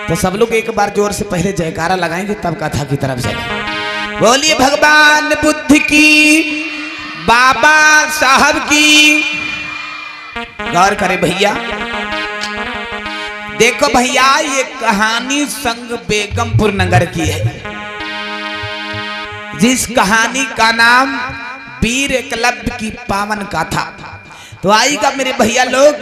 तो सब लोग एक बार जोर से पहले जयकारा लगाएंगे तब कथा की तरफ चले। बोलिए भगवान बुद्ध की, बाबा साहब की। गौर करे भैया, देखो भैया ये कहानी संग बेगमपुर नगर की है, जिस कहानी का नाम वीर एकलव्य की पावन गाथा। तो आइएगा मेरे भैया लोग,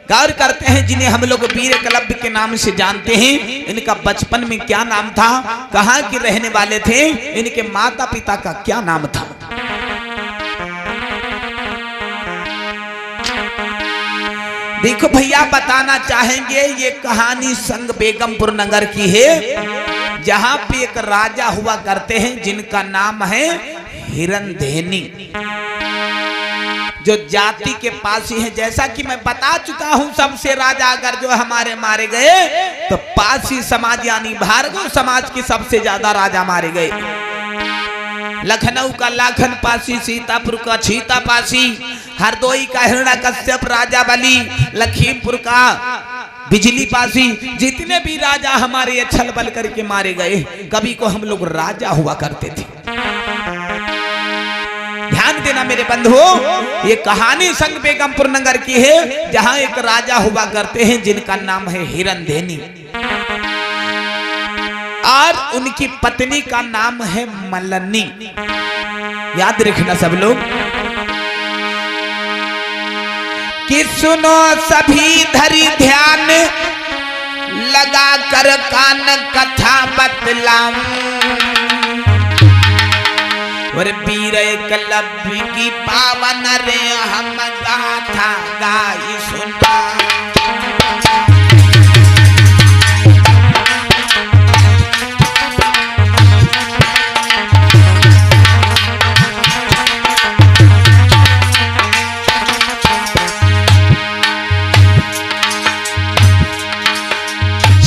गौर करते हैं जिन्हें हम लोग वीर एकलव्य के नाम से जानते हैं, इनका बचपन में क्या नाम था, कहाँ के रहने वाले थे, इनके माता पिता का क्या नाम था। देखो भैया बताना चाहेंगे, ये कहानी संग बेगमपुर नगर की है, जहां पे एक राजा हुआ करते हैं जिनका नाम है हिरनधेनी, जो जाति के पास ही है। जैसा कि मैं बता चुका हूं, सबसे राजा अगर जो हमारे मारे गए तो पासी समाज यानी भार्गव समाज के सबसे ज्यादा राजा मारे गए। लखनऊ का लाखन पासी, सीतापुर का छीता पासी, हरदोई का हिरण्यकश्यप राजा बलि, लखीमपुर का बिजली पासी, जितने भी राजा हमारे छल बल करके मारे गए, कभी को हम लोग राजा हुआ करते थे। ध्यान देना मेरे बंधुओं, ये कहानी संग बेगमपुर नगर की है, जहां एक राजा हुआ करते हैं जिनका नाम है हिरनधेनी, और उनकी पत्नी का नाम है मलनी। याद रखना सब लोग कि सुनो सभी धरी ध्यान, लगा कर कान कथा बतलाऊं, और वीर एकलव्य की पावन रे हम गाथा गाई सुना।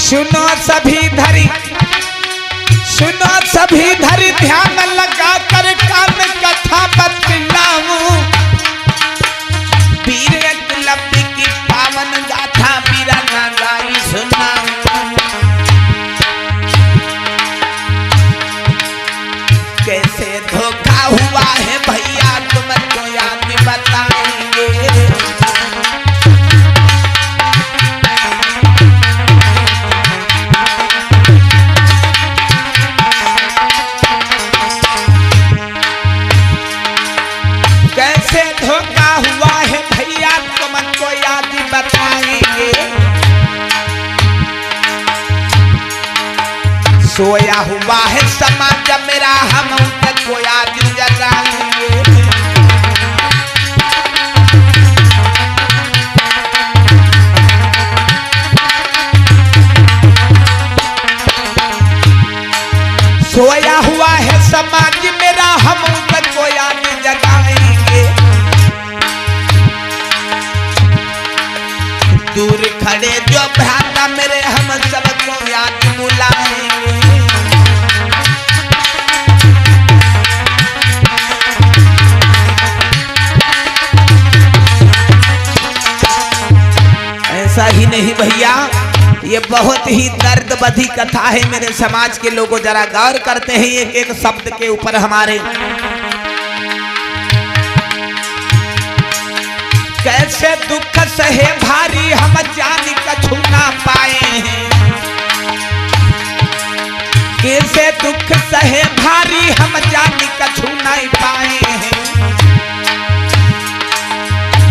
सुनो सभी धरी, सुनो सभी धरी ध्यान, लगा कर कान कथा बतलाऊं, वीर एकलव्य की पावन गाथा वीराना गाई सुनाऊं। कैसे धोखा हुआ है भैया तुमको याद बताएंगे, धोखा हुआ है भैया तुमको याद बताएंगे। सोया हुआ है समाज मेरा, हम उनको याद जगाएंगे। सोया हुआ है समाज मेरा, हम उनको याद जगाएंगे। दूर खड़े जो भ्राता मेरे, हम सबको याद बुलाएंगे। ऐसा ही नहीं भैया, ये बहुत ही दर्द बधी कथा है मेरे समाज के लोगों। जरा गौर करते हैं एक एक शब्द के ऊपर हमारे। कैसे दुख सहे भारी हम जान कछु ना पाए हैं, कैसे दुख सहे भारी हम जान कछु नहीं पाए हैं।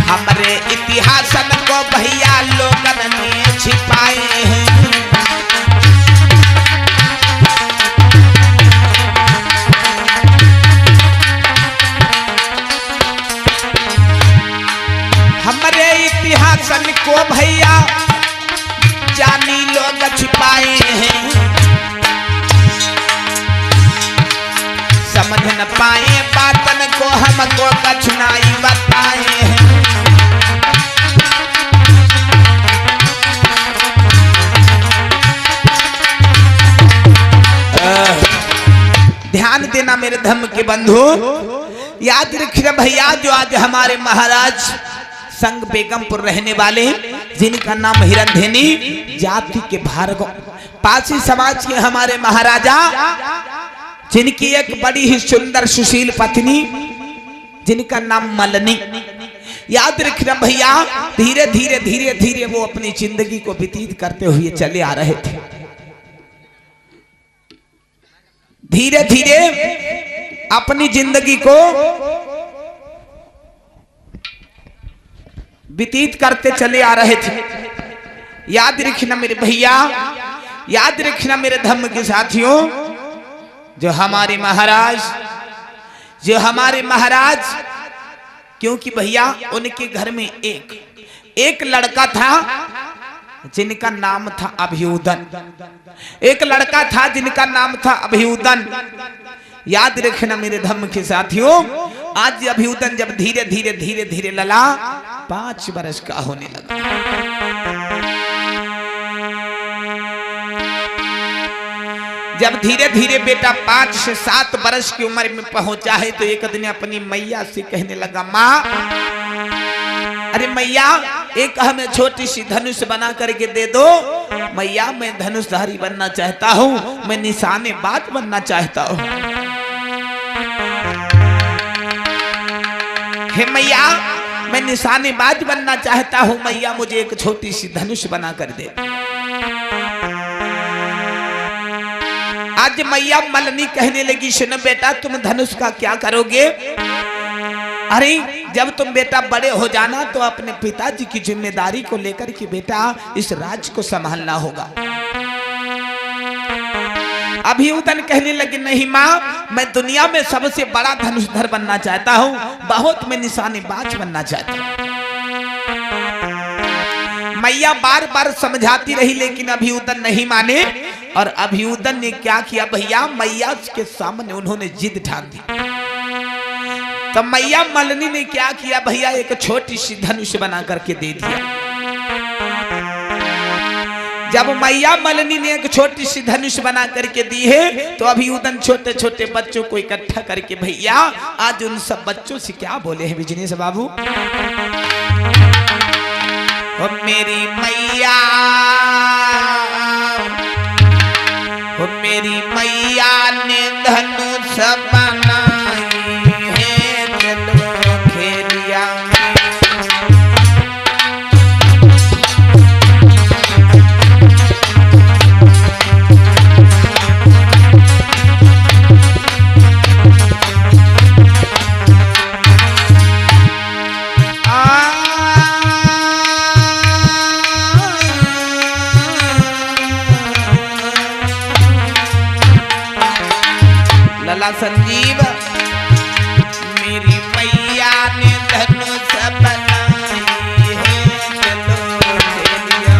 हमरे इतिहास को भैया लोगन ने छिपाए हैं। हमरे इतिहास को भैया जानी लोग छिपाए हैं, समझ न पाए बातन को हमको कछुनाई बताए हैं। ध्यान देना मेरे धर्म के बंधु, याद रखिए भैया, जो आज हमारे महाराज संग बेगमपुर रहने वाले, जिनका नाम हिरंधेनी जाति के भार्गव, पासी समाज के हमारे महाराजा, जिनकी एक बड़ी ही सुंदर सुशील पत्नी जिनका नाम मलनी। याद रखना भैया, धीरे धीरे धीरे धीरे वो अपनी जिंदगी को व्यतीत करते हुए चले आ रहे थे। धीरे धीरे अपनी जिंदगी को व्यतीत करते चले आ रहे थे। याद रखना मेरे भैया, याद रखना मेरे धर्म के साथियों, जो हमारे महाराज, क्योंकि भैया उनके घर में एक लड़का था जिनका नाम था अभियुदन, एक लड़का था जिनका नाम था अभियुदन। याद रखना मेरे धर्म के साथियों, आज अभियुदन जब धीरे धीरे धीरे धीरे लला 5 वर्ष का होने लगा। जब धीरे धीरे बेटा 5 से 7 वर्ष की उम्र में पहुंचा है तो एक दिन अपनी मैया से कहने लगा, माँ अरे मैया एक हमें छोटी सी धनुष बना करके दे दो। मैया मैं धनुषधारी बनना चाहता हूँ, मैं निशानेबाज बनना चाहता हूँ। हे मैया मैं निशानेबाज बनना चाहता हूँ, मैया मुझे एक छोटी सी धनुष बना कर दे। आज मैया मलनी कहने लगी, सुनो बेटा तुम धनुष का क्या करोगे? अरे जब तुम बेटा बड़े हो जाना तो अपने पिताजी की जिम्मेदारी को लेकर के बेटा इस राज को संभालना होगा। अभियुदन कहने लगे, नहीं माँ मैं दुनिया में सबसे बड़ा धनुषधर बनना चाहता हूँ, बहुत मैं निशानेबाज बनना चाहता हूँ। मैया बार बार समझाती रही लेकिन अभियुदन नहीं माने, और अभियुदन ने क्या किया भैया, मैया के सामने उन्होंने जिद ठान दी। तो मैया मलनी ने क्या किया भैया, एक छोटी सी धनुष बना करके दे दिया। जब मैया मलनी ने एक छोटी सी धनुष बना करके दी है तो अभियुदन छोटे छोटे बच्चों को इकट्ठा करके भैया आज उन सब बच्चों से क्या बोले हैं बिजनेस बाबू, ओ मेरी मैया, ओ मेरी मैया ने धनुष बनाई है, चलो खेलिया। लला संजीव मेरी मैया ने धनुष बनाई है, चलो खेलिया।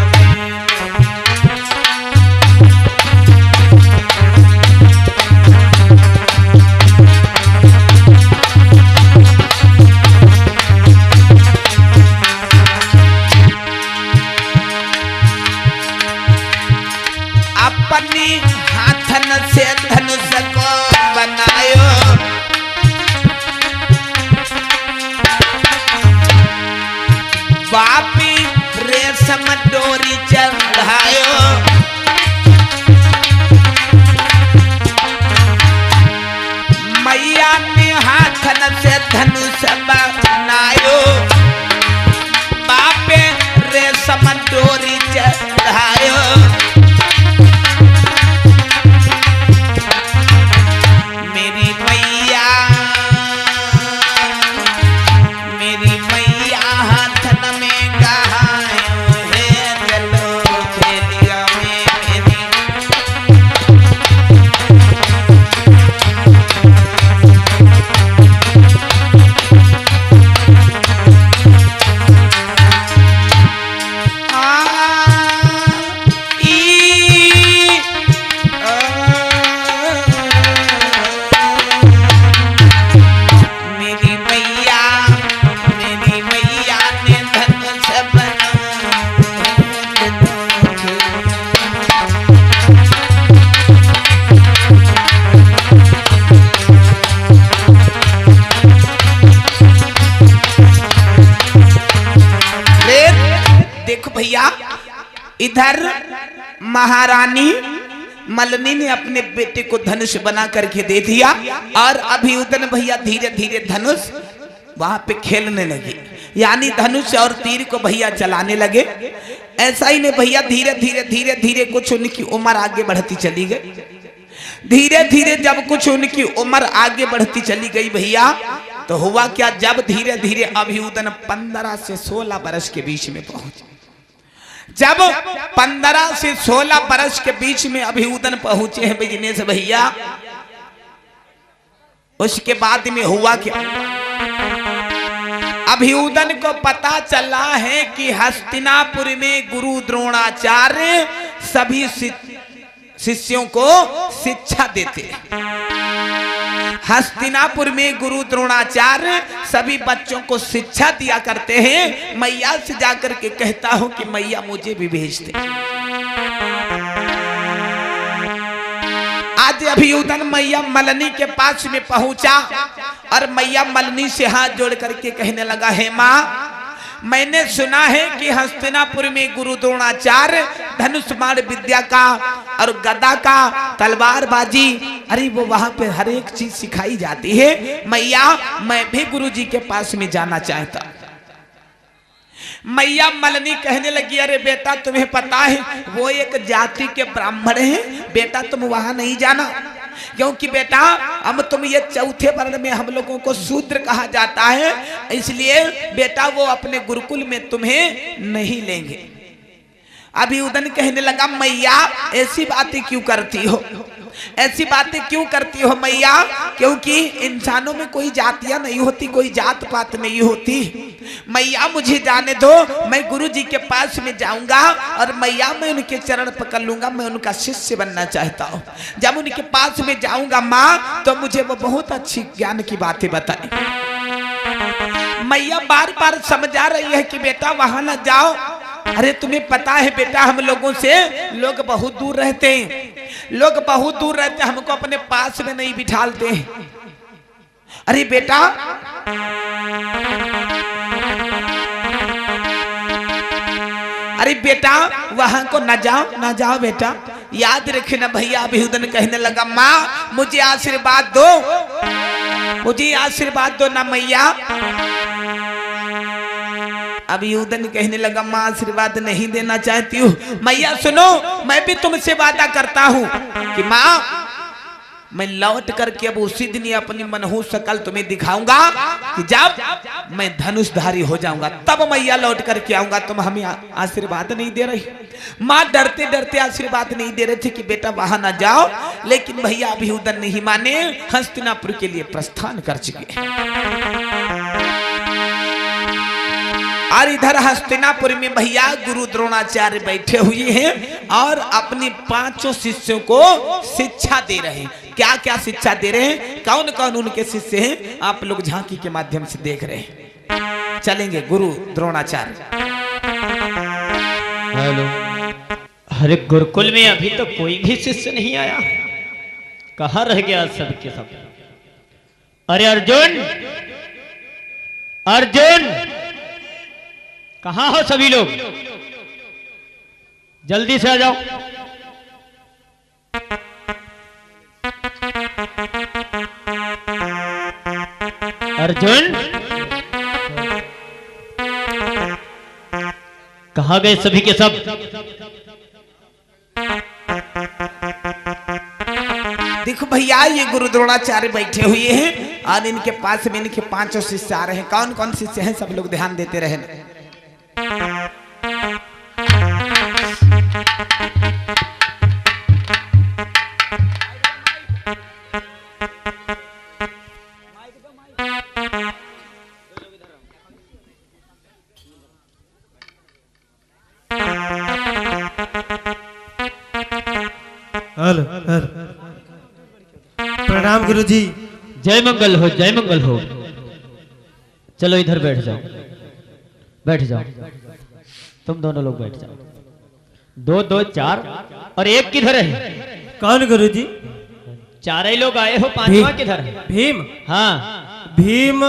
अपनी हाथन से धनुष को बनायो, बापी रेशम डोरी चढ़ायो, मैया ने हाथन से धनुष बनायो, बापे रेशम डोरी चढ़ायो। मेरी मैया हाथन में गहायो है, चलो खेलिया। इधर महारानी मलनी ने अपने बेटे को धनुष बना करके दे दिया और अभियुदन भैया धीरे धीरे धनुष वहां पे खेलने लगे, यानी धनुष और तीर को भैया चलाने लगे। ऐसा ही नहीं भैया धीरे धीरे धीरे धीरे कुछ उनकी उम्र आगे बढ़ती चली गई। धीरे धीरे जब कुछ उनकी उम्र आगे बढ़ती चली गई भैया, तो हुआ क्या, जब धीरे धीरे अभियुदन 15 से 16 बरस के बीच में पहुंचे। जब 15 से 16 बरस के बीच में अभियुदन पहुंचे हैं बिजनेस भैया, उसके बाद में हुआ क्या, अभियुदन को पता चला है कि हस्तिनापुर में गुरु द्रोणाचार्य सभी शिष्यों को शिक्षा देते हैं। हस्तिनापुर में गुरु द्रोणाचार्य सभी बच्चों को शिक्षा दिया करते हैं। मैया से जाकर के कहता हूं कि मैया मुझे भी भेज दे। आज अभियुदन मैया मलनी के पास में पहुंचा और मैया मलनी से हाथ जोड़ करके कहने लगा, हे माँ, मैंने सुना है कि हस्तिनापुर में गुरु द्रोणाचार्य धनुष्मान विद्या का और गदा का, तलवारबाजी, अरे वो वहां पे हर एक चीज सिखाई जाती है। मैया मैं भी गुरु जी के पास में जाना चाहता। मैया मलनी कहने लगी, अरे बेटा तुम्हें पता है वो एक जाति के ब्राह्मण हैं, बेटा तुम वहां नहीं जाना, क्योंकि बेटा हम तुम ये चौथे वर्ण में हम लोगों को शूद्र कहा जाता है, इसलिए बेटा वो अपने गुरुकुल में तुम्हें नहीं लेंगे। अभियुदन कहने लगा, मैया ऐसी बातें क्यों करती हो, ऐसी बातें क्यों करती हो मैया, क्योंकि इंसानों में कोई जातियां नहीं होती, कोई जात पात नहीं होती। मैया मुझे जाने दो, मैं गुरु जी के पास में जाऊंगा और मैया मैं उनके चरण पकड़ लूंगा, मैं उनका शिष्य बनना चाहता हूँ। जब उनके पास में जाऊंगा माँ, तो मुझे वो बहुत अच्छी ज्ञान की बातें बताए। मैया बार बार समझा रही है कि बेटा वहां न जाओ। अरे तुम्हें पता है बेटा, हम लोगों से लोग बहुत दूर रहते हैं, लोग बहुत दूर रहते हैं, हमको अपने पास में नहीं बिठालते हैं। अरे बेटा, अरे बेटा वहां को न जाओ, न जाओ बेटा। याद रखना भैया, अभियुदन कहने लगा, माँ मुझे आशीर्वाद दो, मुझे आशीर्वाद दो ना मैया। अभियुदन कहने लगा, माँ आशीर्वाद नहीं देना चाहती हूँ। मैया सुनो, मैं भी तुमसे वादा करता हूँ कि माँ मैं लौट करके अब उसी दिन ही अपनी मनहूस शकल तुम्हें दिखाऊंगा कि जब मैं धनुषधारी हो जाऊंगा तब मैया लौट करके आऊंगा। तुम हमें आशीर्वाद नहीं दे रही। माँ डरते डरते आशीर्वाद नहीं दे रहे थे कि बेटा वहां ना जाओ, लेकिन भैया अभियुदन नहीं माने, हस्तिनापुर के लिए प्रस्थान कर चुके। और इधर हस्तिनापुर में भैया गुरु द्रोणाचार्य बैठे हुए हैं और अपने 5 शिष्यों को शिक्षा दे रहे हैं। क्या क्या शिक्षा दे रहे हैं, कौन कौन उनके शिष्य हैं, आप लोग झांकी के माध्यम से देख रहे हैं। चलेंगे गुरु द्रोणाचार्य। हेलो, अरे गुरुकुल में अभी तो कोई भी शिष्य नहीं आया, कहाँ रह गया सब के सब। अरे अर्जुन, अर्जुन कहाँ हो सभी लोग, जल्दी से आ जाओ। अर्जुन कहाँ गए सभी के सब। देखो भैया, ये गुरु द्रोणाचार्य बैठे हुए हैं और इनके पास में इनके 5 शिष्य आ रहे हैं। कौन कौन शिष्य हैं, सब लोग ध्यान देते रहे। हेलो, प्रणाम गुरु जी। जय मंगल हो, जय मंगल हो। चलो इधर बैठ जाओ, बैठ जाओ, तुम दोनों लोग बैठ जाओ। 2 2 4 और एक किधर है। कौन गुरु जी। 4 ही लोग आए हो, 5वां किधर है। भीम। हाँ भीम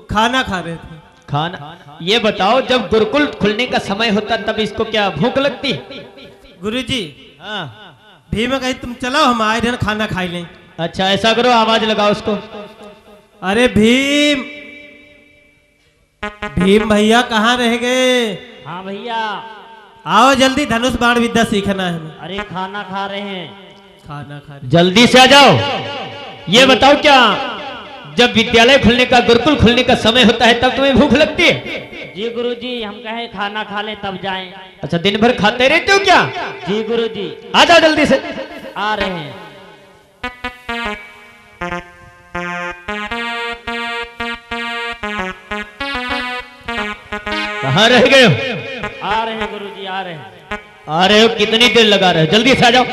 खाना खा रहे थे। खाना ये बताओ, जब गुरुकुल खुलने का समय होता तब इसको क्या भूख लगती? गुरुजी, हाँ। भीम कहीं तुम चलो, हम आए थे खाना खाई लें। अच्छा ऐसा करो, आवाज लगाओ उसको। अरे भीम, भीम भैया कहाँ रह गए? हाँ भैया। आओ जल्दी, धनुष बाण विद्या सीखना है हमें। अरे खाना खा रहे हैं। खाना खा रहे। जल्दी से आ जाओ। ये बताओ, क्या जब विद्यालय खुलने का, गुरुकुल खुलने का समय होता है तब तुम्हें भूख लगती है? जी गुरुजी, हम कहे खाना खा ले तब जाएं। अच्छा दिन भर खाते रहते हो क्या? जी गुरुजी। आ जाओ जल्दी से। आ रहे हैं। कहाँ रह गए हो? आ रहे हैं गुरुजी, आ रहे हैं। आ रहे हो? कितनी देर लगा रहे हो? जल्दी से आ जाओ।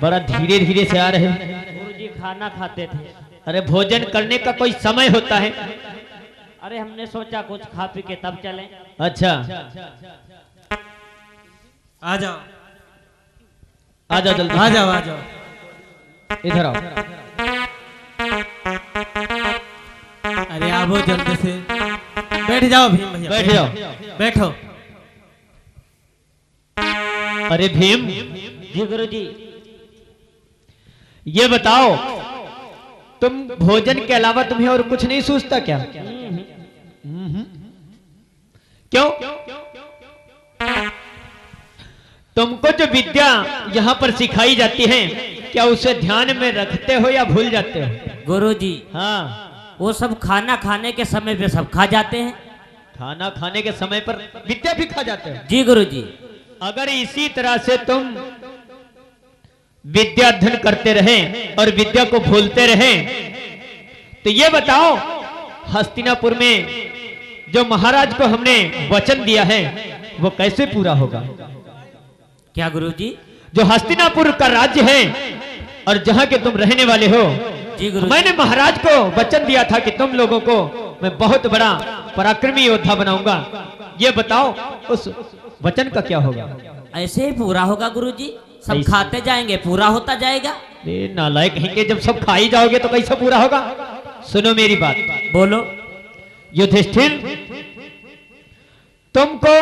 बड़ा धीरे धीरे से आ रहे हो। गुरुजी खाना खाते थे। अरे भोजन करने का कोई समय होता है? अरे हमने सोचा कुछ खा पी के तब चलें। अच्छा आ जाओ, आ जाओ जल्दी। आ जाओ, आ जाओ। इधर आओ। अरे आओ जल्दी से, बैठ जाओ भीम भैया, बैठ जाओ। बैठो। अरे भीम, जी गुरुजी। ये बताओ, तुम भोजन के अलावा तुम्हें और कुछ नहीं सूझता क्या? क्यों? तुमको जो विद्या यहाँ पर सिखाई जाती है, क्या उसे ध्यान में रखते हो या भूल जाते हो? गुरुजी हाँ, वो सब खाना खाने के समय पे सब खा जाते हैं। खाना खाने के समय पर विद्या भी खा जाते हो? जी गुरुजी। अगर इसी तरह से तुम विद्या अध्ययन करते रहे और विद्या को भूलते रहे, तो ये बताओ, हस्तिनापुर में जो महाराज को हमने वचन दिया है वो कैसे पूरा होगा? क्या गुरुजी? जो हस्तिनापुर का राज्य है और जहां के तुम रहने वाले हो, जी गुरुजी। मैंने महाराज को वचन दिया था कि तुम लोगों को मैं बहुत बड़ा पराक्रमी योद्धा बनाऊंगा। ये बताओ, उस वचन का क्या होगा? ऐसे ही पूरा होगा गुरुजी, सब ऐसे। खाते जाएंगे, पूरा होता जाएगा। ये नालायक हैं कि जब सब खा ही जाओगे तो कैसे पूरा होगा? सुनो मेरी बात। बोलो। युधिष्ठिर, तुमको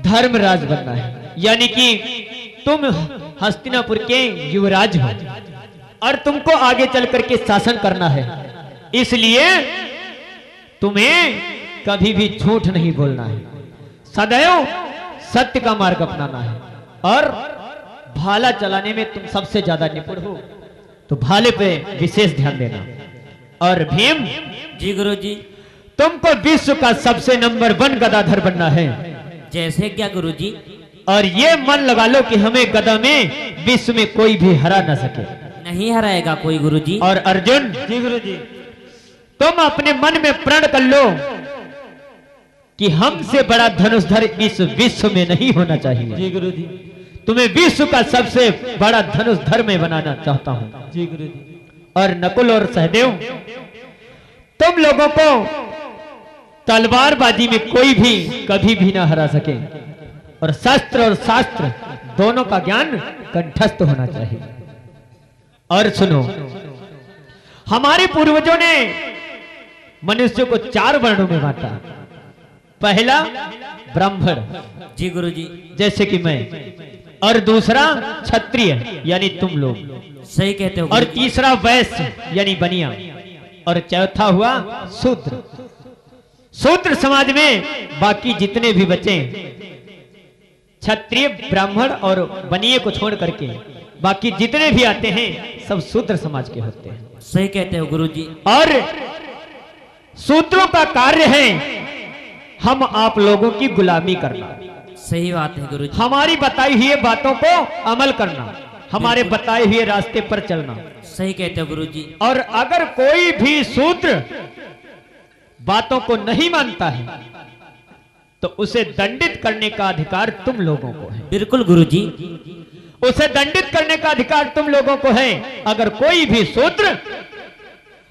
धर्मराज बनना है, यानी कि तुम हस्तिनापुर के युवराज हो और तुमको आगे चल करके शासन करना है। इसलिए तुम्हें कभी भी झूठ नहीं बोलना है, सदैव सत्य का मार्ग अपनाना है और भाला चलाने में तुम सबसे ज्यादा निपुण हो, तो भाले पे विशेष ध्यान देना। और भीम, जी गुरुजी। तुमको विश्व का सबसे नंबर 1 गदाधर बनना है। जैसे क्या गुरुजी? और ये मन लगा लो कि हमें गदा में विश्व में कोई भी हरा न सके। नहीं हराएगा कोई गुरुजी। और अर्जुन, जी गुरुजी। तुम अपने मन में प्रण कर लो कि हमसे बड़ा धनुषधर इस विश्व में नहीं होना चाहिए। जी गुरुजी। तुम्हें विश्व का सबसे बड़ा धनुषधर मैं बनाना चाहता हूं। जी गुरुजी। और नकुल और सहदेव, तुम लोगों को तलवारबाजी में कोई भी कभी भी ना हरा सके और शस्त्र और शास्त्र दोनों का ज्ञान कंठस्थ होना चाहिए। और सुनो, हमारे पूर्वजों ने मनुष्य को 4 वर्णों में बांटा। पहला ब्राह्मण, जी गुरुजी। जैसे कि मैं, और दूसरा क्षत्रिय यानी तुम लोग, सही कहते हो और गुरुजी। तीसरा वैश्य यानी बनिया, और चौथा हुआ शूद्र। शूद्र समाज में बाकी जितने भी बचे, क्षत्रिय, ब्राह्मण और बनिए को छोड़ करके बाकी जितने भी आते हैं सब शूद्र समाज के होते हैं। सही कहते हो गुरुजी। और शूद्रों का कार्य है हम आप लोगों की गुलामी करना, सही बात है गुरुजी। हमारी बताई हुई बातों को अमल करना, हमारे बताए हुए रास्ते पर चलना। सही कहते हो गुरुजी। और अगर कोई भी शूद्र बातों को नहीं मानता है तो उसे दंडित करने का अधिकार तुम लोगों को है। बिल्कुल गुरुजी। उसे दंडित करने का अधिकार तुम लोगों को है। अगर कोई भी शूद्र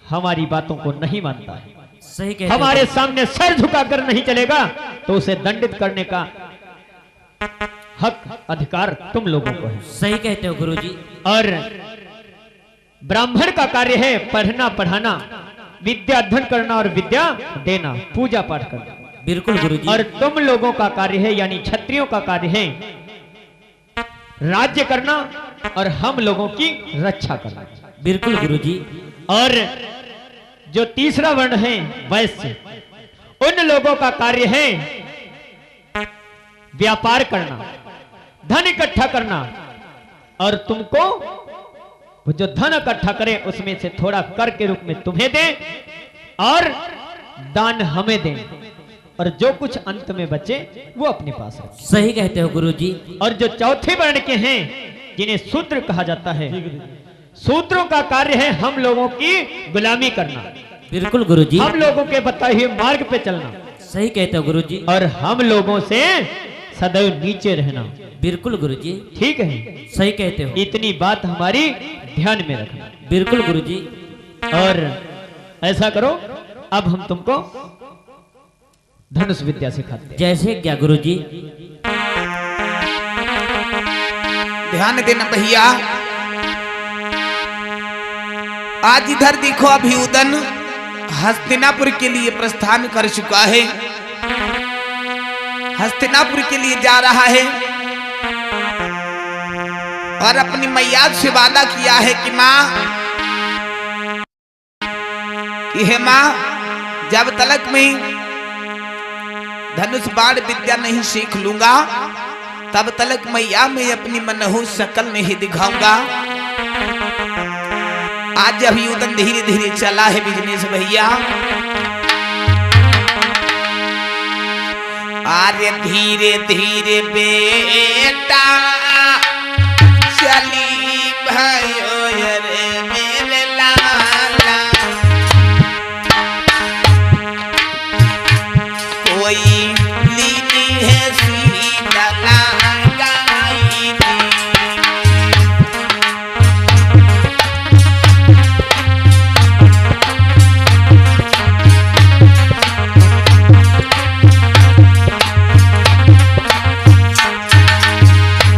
हमारी बातों को नहीं मानता है, सही कहते हो। हमारे सामने सर झुकाकर नहीं चलेगा, तो उसे दंडित करने का हक अधिकार तुम लोगों को है। सही कहते हो गुरुजी। और ब्राह्मण का कार्य है पढ़ना पढ़ाना, विद्या अध्ययन करना और विद्या देना, पूजा पाठ करना। बिल्कुल गुरुजी। और तुम लोगों का कार्य है, यानी क्षत्रियों का कार्य है राज्य करना और हम लोगों की रक्षा करना। बिल्कुल गुरुजी। और जो तीसरा वर्ण है वैश्य, उन लोगों का कार्य है व्यापार करना, धन इकट्ठा करना, और तुमको वो जो धन इकट्ठा करे उसमें से थोड़ा कर के रूप में तुम्हें दे और दान हमें दें, और जो कुछ अंत में बचे वो अपने पास रखें। सही कहते हो गुरुजी। और जो चौथे वर्ण के हैं जिन्हें शूद्र कहा जाता है, शूद्रों का कार्य है हम लोगों की गुलामी करना। बिल्कुल गुरुजी। हम लोगों के बताए हुए मार्ग पे चलना। सही कहते हो गुरुजी। और हम लोगों से सदैव नीचे रहना। बिल्कुल गुरुजी। ठीक है, सही कहते हो। इतनी बात हमारी ध्यान में रखना। बिल्कुल गुरुजी। और ऐसा करो, अब हम तुमको धनुष विद्या सिखाते हैं। जैसे क्या गुरुजी? ध्यान देना भैया। आज इधर देखो, अभियुदन हस्तिनापुर के लिए प्रस्थान कर चुका है, हस्तिनापुर के लिए जा रहा है और अपनी मैया से वादा किया है कि माँ, कि हे माँ, जब तलक में धनुष बाण विद्या नहीं सीख लूंगा तब तलक मैया मैं अपनी मनहूस शकल नहीं दिखाऊंगा। आज अभियुदन धीरे धीरे चला है बिजनेस भैया। आर्य धीरे धीरे बेटा चली भयो रे मेरे लाला, कोई लीनी है सीतला गाई।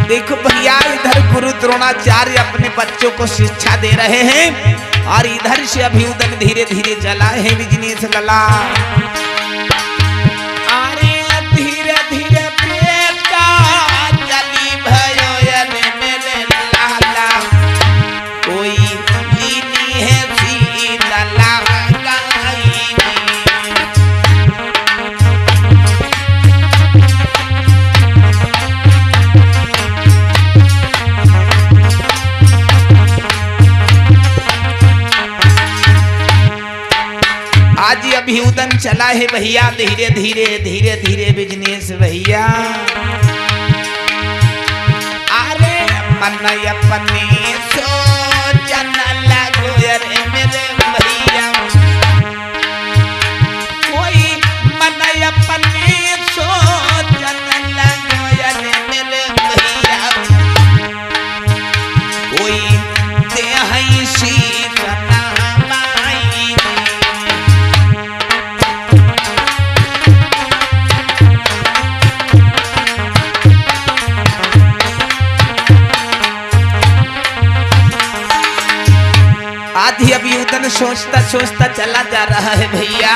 देखो भैया, इधर गुरु द्रोणाचार्य अपने बच्चों को शिक्षा दे रहे हैं और इधर से अभियुदन धीरे धीरे चला है बिजनेस लला। अरे धीरे धीरे बेटा चली भयो रे मेरे लाला, कोई लीनी है सीतला गाई। आज अभियुदन चला है भैया धीरे धीरे धीरे धीरे बिजनेस भैया। अरे मन अपने सोचन लगो रे मेरे भैया, कोई मन अपने सोचन लगो रे मेरे भैया, कोई देहि सीतना माई। आधी अभियुदन सोचता सोचता चला जा रहा है भैया।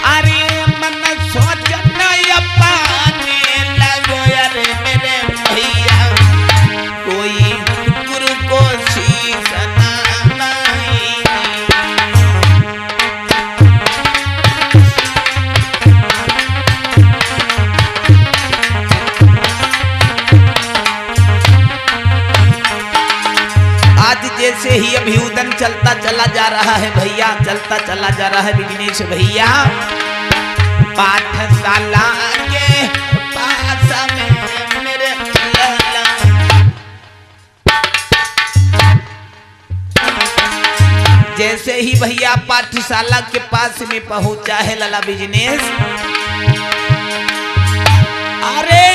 अरे मन सोचना अपने लगो रे मेरे भैया, कोई गुरु को सीखना नहीं। आज जैसे ही अभियुदन चलता चला जा रहा है भैया, चलता चला जा रहा है बिजनेस भैया, पाठशाला के पास में मेरे लाला, जैसे ही भैया पाठशाला के पास में पहुंचा है लला बिजनेस, अरे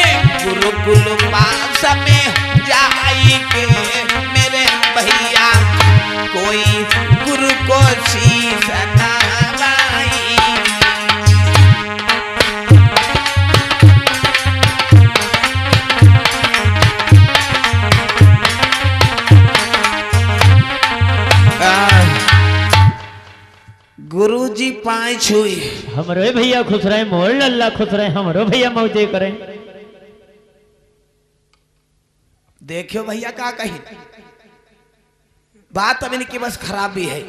गुरुकुल पास में जाई के मेरे भैया, कोई गुरु को सीखना नहीं। गुरुजी पाए छुई। हमरो भैया खुश रहे, मोर लल्ला खुश रहे, हमरो भैया मौजे करें। देखियो भैया का कही बात अब इनकी बस खराबी है।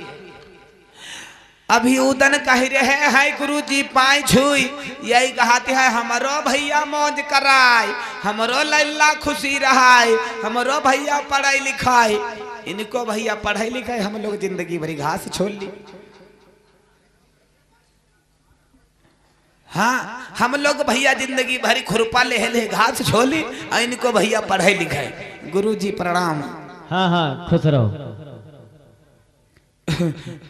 अभी उदन कह रहे हैं गुरुजी पाए छुई, यही कहते हैं हमरो भैया मौज कराए, हमरो लल्ला खुशी रहाए, हमरो भैया पढ़ाई लिखाए। इनको भैया पढ़ाई लिखाई, हम लोग जिंदगी भरी घास छोड़ ली। हाँ, हम लोग भैया जिंदगी भरी खुरपा ले घास छोली, और इनको भैया पढ़ाई लिखाई। गुरुजी प्रणाम। हाँ हाँ खुश रहो।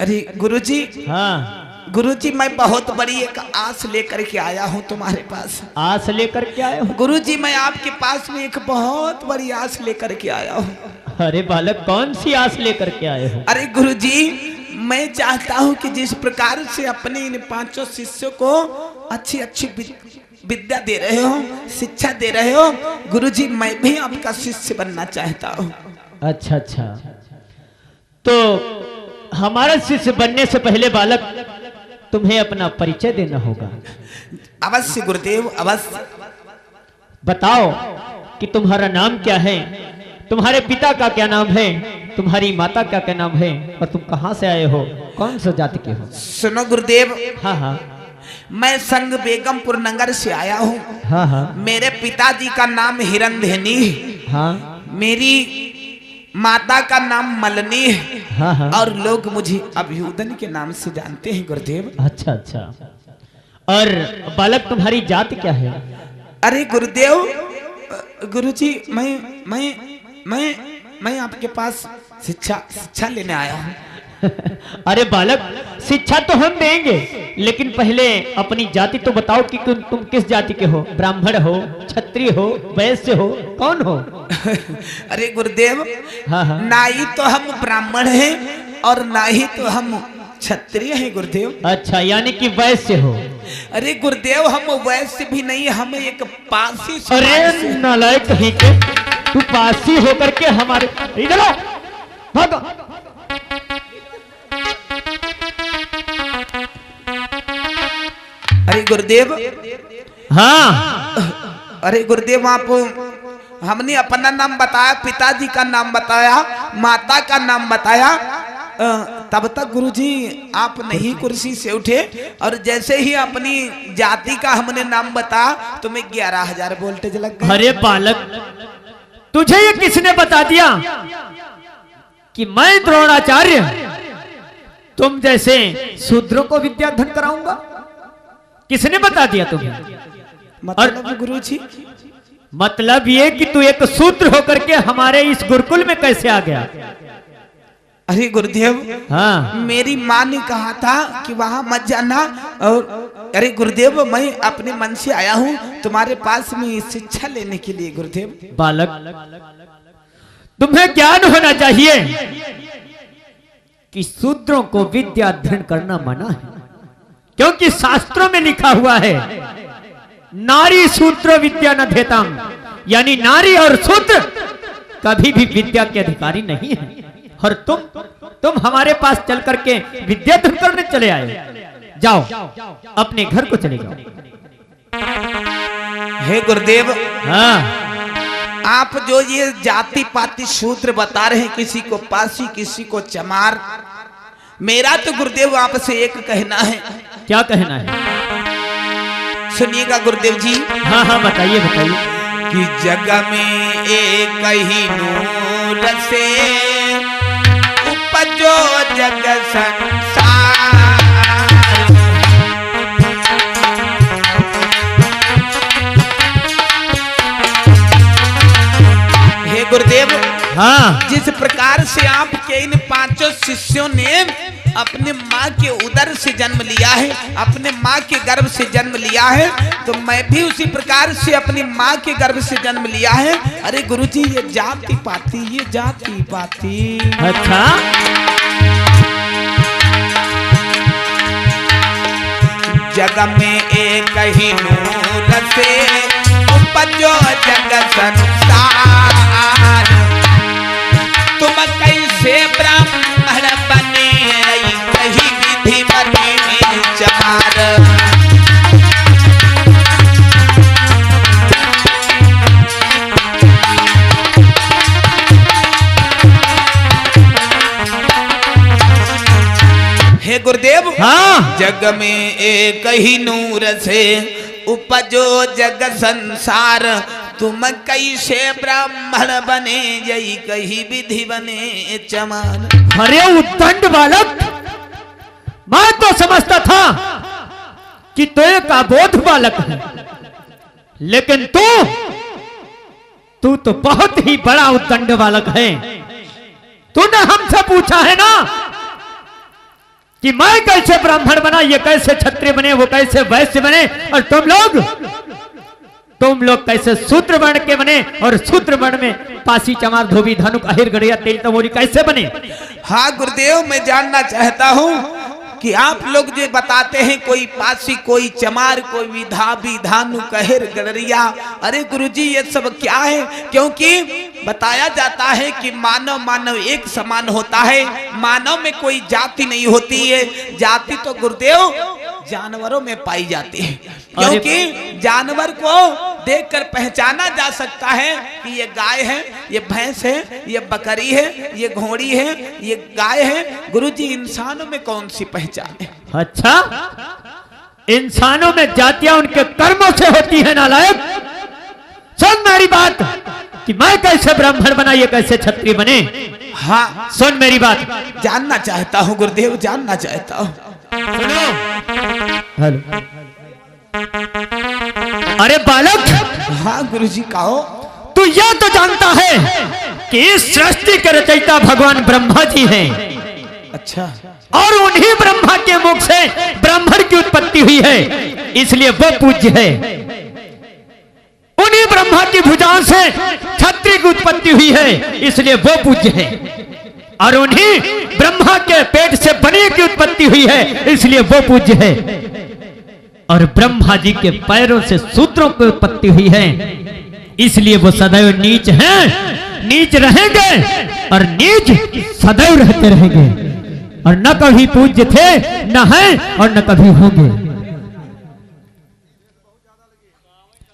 अरे गुरुजी, हाँ गुरुजी मैं बहुत बड़ी एक आस लेकर के आया हूँ तुम्हारे पास। आस लेकर के आए हो? गुरुजी मैं आपके पास में एक बहुत बड़ी आस लेकर के आया हूँ। अरे बालक कौन सी आस लेकर के आए हो? अरे गुरुजी मैं चाहता हूँ कि जिस प्रकार से अपने इन 5 शिष्यों को अच्छी अच्छी विद्या दे रहे हो, शिक्षा दे रहे हो, गुरुजी मैं भी आपका शिष्य बनना चाहता हूँ। अच्छा अच्छा, तो हमारा शिष्य बनने से पहले बालक तुम्हें अपना परिचय देना होगा। अवश्य गुरुदेव अवश्य। बताओ कि तुम्हारा नाम क्या है, तुम्हारे पिता का क्या नाम है, तुम्हारी माता का क्या नाम है, और तुम कहाँ से आए हो, कौन सा जाति के हो? सुनो गुरुदेव, हाँ हाँ मैं संग बेगमपुर नगर से आया हूँ। हाँ हाँ मेरे पिताजी का नाम हिरंधनी, हाँ मेरी माता का नाम मलनी, हाँ हाँ। और लोग मुझे अभ्युदन के नाम से जानते हैं गुरुदेव। अच्छा अच्छा, और बालक तुम्हारी जाति क्या है? अरे गुरुदेव, गुरुजी मैं आपके पास शिक्षा लेने आया हूँ। अरे बालक शिक्षा तो हम देंगे, लेकिन पहले अपनी जाति तो बताओ कि तुम किस जाति के हो, ब्राह्मण हो, क्षत्रिय हो, वैश्य हो, कौन हो? अरे गुरुदेव, हाँ हाँ। ना ही तो हम ब्राह्मण हैं और ना ही तो हम क्षत्रिय हैं गुरुदेव। अच्छा, यानी कि वैश्य हो? अरे गुरुदेव हम वैश्य भी नहीं, हम एक पासी समाज अरे से। नालायक कहीं के, तू पासी होकर के हमारे इधर आओ, भागो। अरे गुरुदेव, हाँ अरे गुरुदेव आप, हमने अपना नाम बताया, पिताजी का नाम बताया, माता का नाम बताया, तब तक गुरुजी आप नहीं कुर्सी से उठे, और जैसे ही अपनी जाति का हमने नाम बताया तुम्हें 11,000 वोल्टेज लग गए। अरे बालक, तुझे ये किसने बता दिया कि मैं द्रोणाचार्य तुम जैसे शूद्रों को विद्या अध्ययन कराऊंगा? किसने बता दिया तुम्हें? मतलब गुरुजी, मतलब ये कि तू एक शूद्र होकर के हमारे इस गुरुकुल में कैसे आ गया? अरे गुरुदेव, हाँ मेरी माँ ने कहा था कि वहां मत जाना, और अरे गुरुदेव मैं अपने मन से आया हूँ तुम्हारे पास में शिक्षा लेने के लिए। गुरुदेव बालक, तुम्हें ज्ञान होना चाहिए कि शूद्रों को विद्या अध्ययन करना मना है, क्योंकि शास्त्रों में लिखा हुआ है नारी शूद्र विद्या न देताम, यानी नारी और शूद्र कभी भी विद्या के अधिकारी नहीं है। और तुम हमारे पास चल करके विद्या अध्ययन करने चले आए। जाओ अपने घर को चले जाओ। हे गुरुदेव, हाँ आप जो ये जाति पाति शूद्र बता रहे हैं, किसी को पासी किसी को चमार, मेरा तो गुरुदेव आपसे एक कहना है। क्या कहना है? सुनिएगा गुरुदेव जी। हाँ हाँ बताइए बताइए। कि जग में एक ही नूर से उपजो जग संसार, हे गुरुदेव, हाँ जिस प्रकार से आपके इन 5 शिष्यों ने अपने माँ के उदर से जन्म लिया है, अपने माँ के गर्भ से जन्म लिया है, तो मैं भी उसी प्रकार से अपनी माँ के गर्भ से जन्म लिया है। अरे गुरुजी, ये जाति पाति, ये जाति पाति। अच्छा, जग में एक ही नूर से उपजो जग संसार, तुम कैसे ब्राह्मण बने, कहीं विधि बने हे गुरुदेव, हाँ जग में एक ही नूर से उपजो जग संसार, तुम कैसे ब्राह्मण बने, यही कही विधि बने चमार। अरे उद्दंड बालक, मैं तो समझता था कि तू एक अबोध बालक है, लेकिन तू तो बहुत ही बड़ा उद्दंड बालक है। तूने हमसे पूछा है ना कि मैं कैसे ब्राह्मण बना, ये कैसे क्षत्रिय बने, वो कैसे वैश्य बने, और तुम लोग कैसे शूद्र वर्ण के बने, और शूद्र वर्ण में पासी चमार धोबी धनुक अहिर गड़िया तेल तमोरी कैसे बने। हाँ गुरुदेव, मैं जानना चाहता हूँ कि आप लोग जो बताते हैं कोई पासी, कोई चमार, कोई विधाबी धानु कहर गड़रिया, अरे गुरुजी ये सब क्या है? क्योंकि बताया जाता है कि मानव एक समान होता है, मानव में कोई जाति नहीं होती है। जाति तो गुरुदेव जानवरों में पाई जाती है, क्योंकि जानवर को देखकर पहचाना जा सकता है कि ये गाय है, ये भैंस है, ये बकरी है, ये घोड़ी है, ये गाय है। गुरुजी इंसानों में कौन सी पहचान है? अच्छा, इंसानों में जातियां उनके कर्मों से होती है नालायक। सुन मेरी बात कि मैं कैसे ब्राह्मण बना, ये कैसे क्षत्रिय बने। हाँ सुन मेरी बात, जानना चाहता हूँ गुरुदेव, जानना चाहता हूँ। हेलो, अरे बालक, हाँ गुरुजी कहो। तू यह तो जानता है कि इस सृष्टि के रचयिता भगवान ब्रह्मा जी हैं। अच्छा, और उन्हीं ब्रह्मा के मुख से ब्राह्मण की उत्पत्ति हुई है, इसलिए वो पूज्य है। उन्हीं ब्रह्मा की भुजाओं से क्षत्रिय की उत्पत्ति हुई है, इसलिए वो पूज्य है। और उन्हीं ब्रह्मा के पेट से बने की उत्पत्ति हुई है, इसलिए वो पूज्य है। और ब्रह्मा जी के पैरों से सूत्रों की उत्पत्ति हुई है, इसलिए वो सदैव नीच हैं, नीच रहेंगे और नीच सदैव रहते रहेंगे, और न कभी पूज्य थे, न हैं और न कभी होंगे।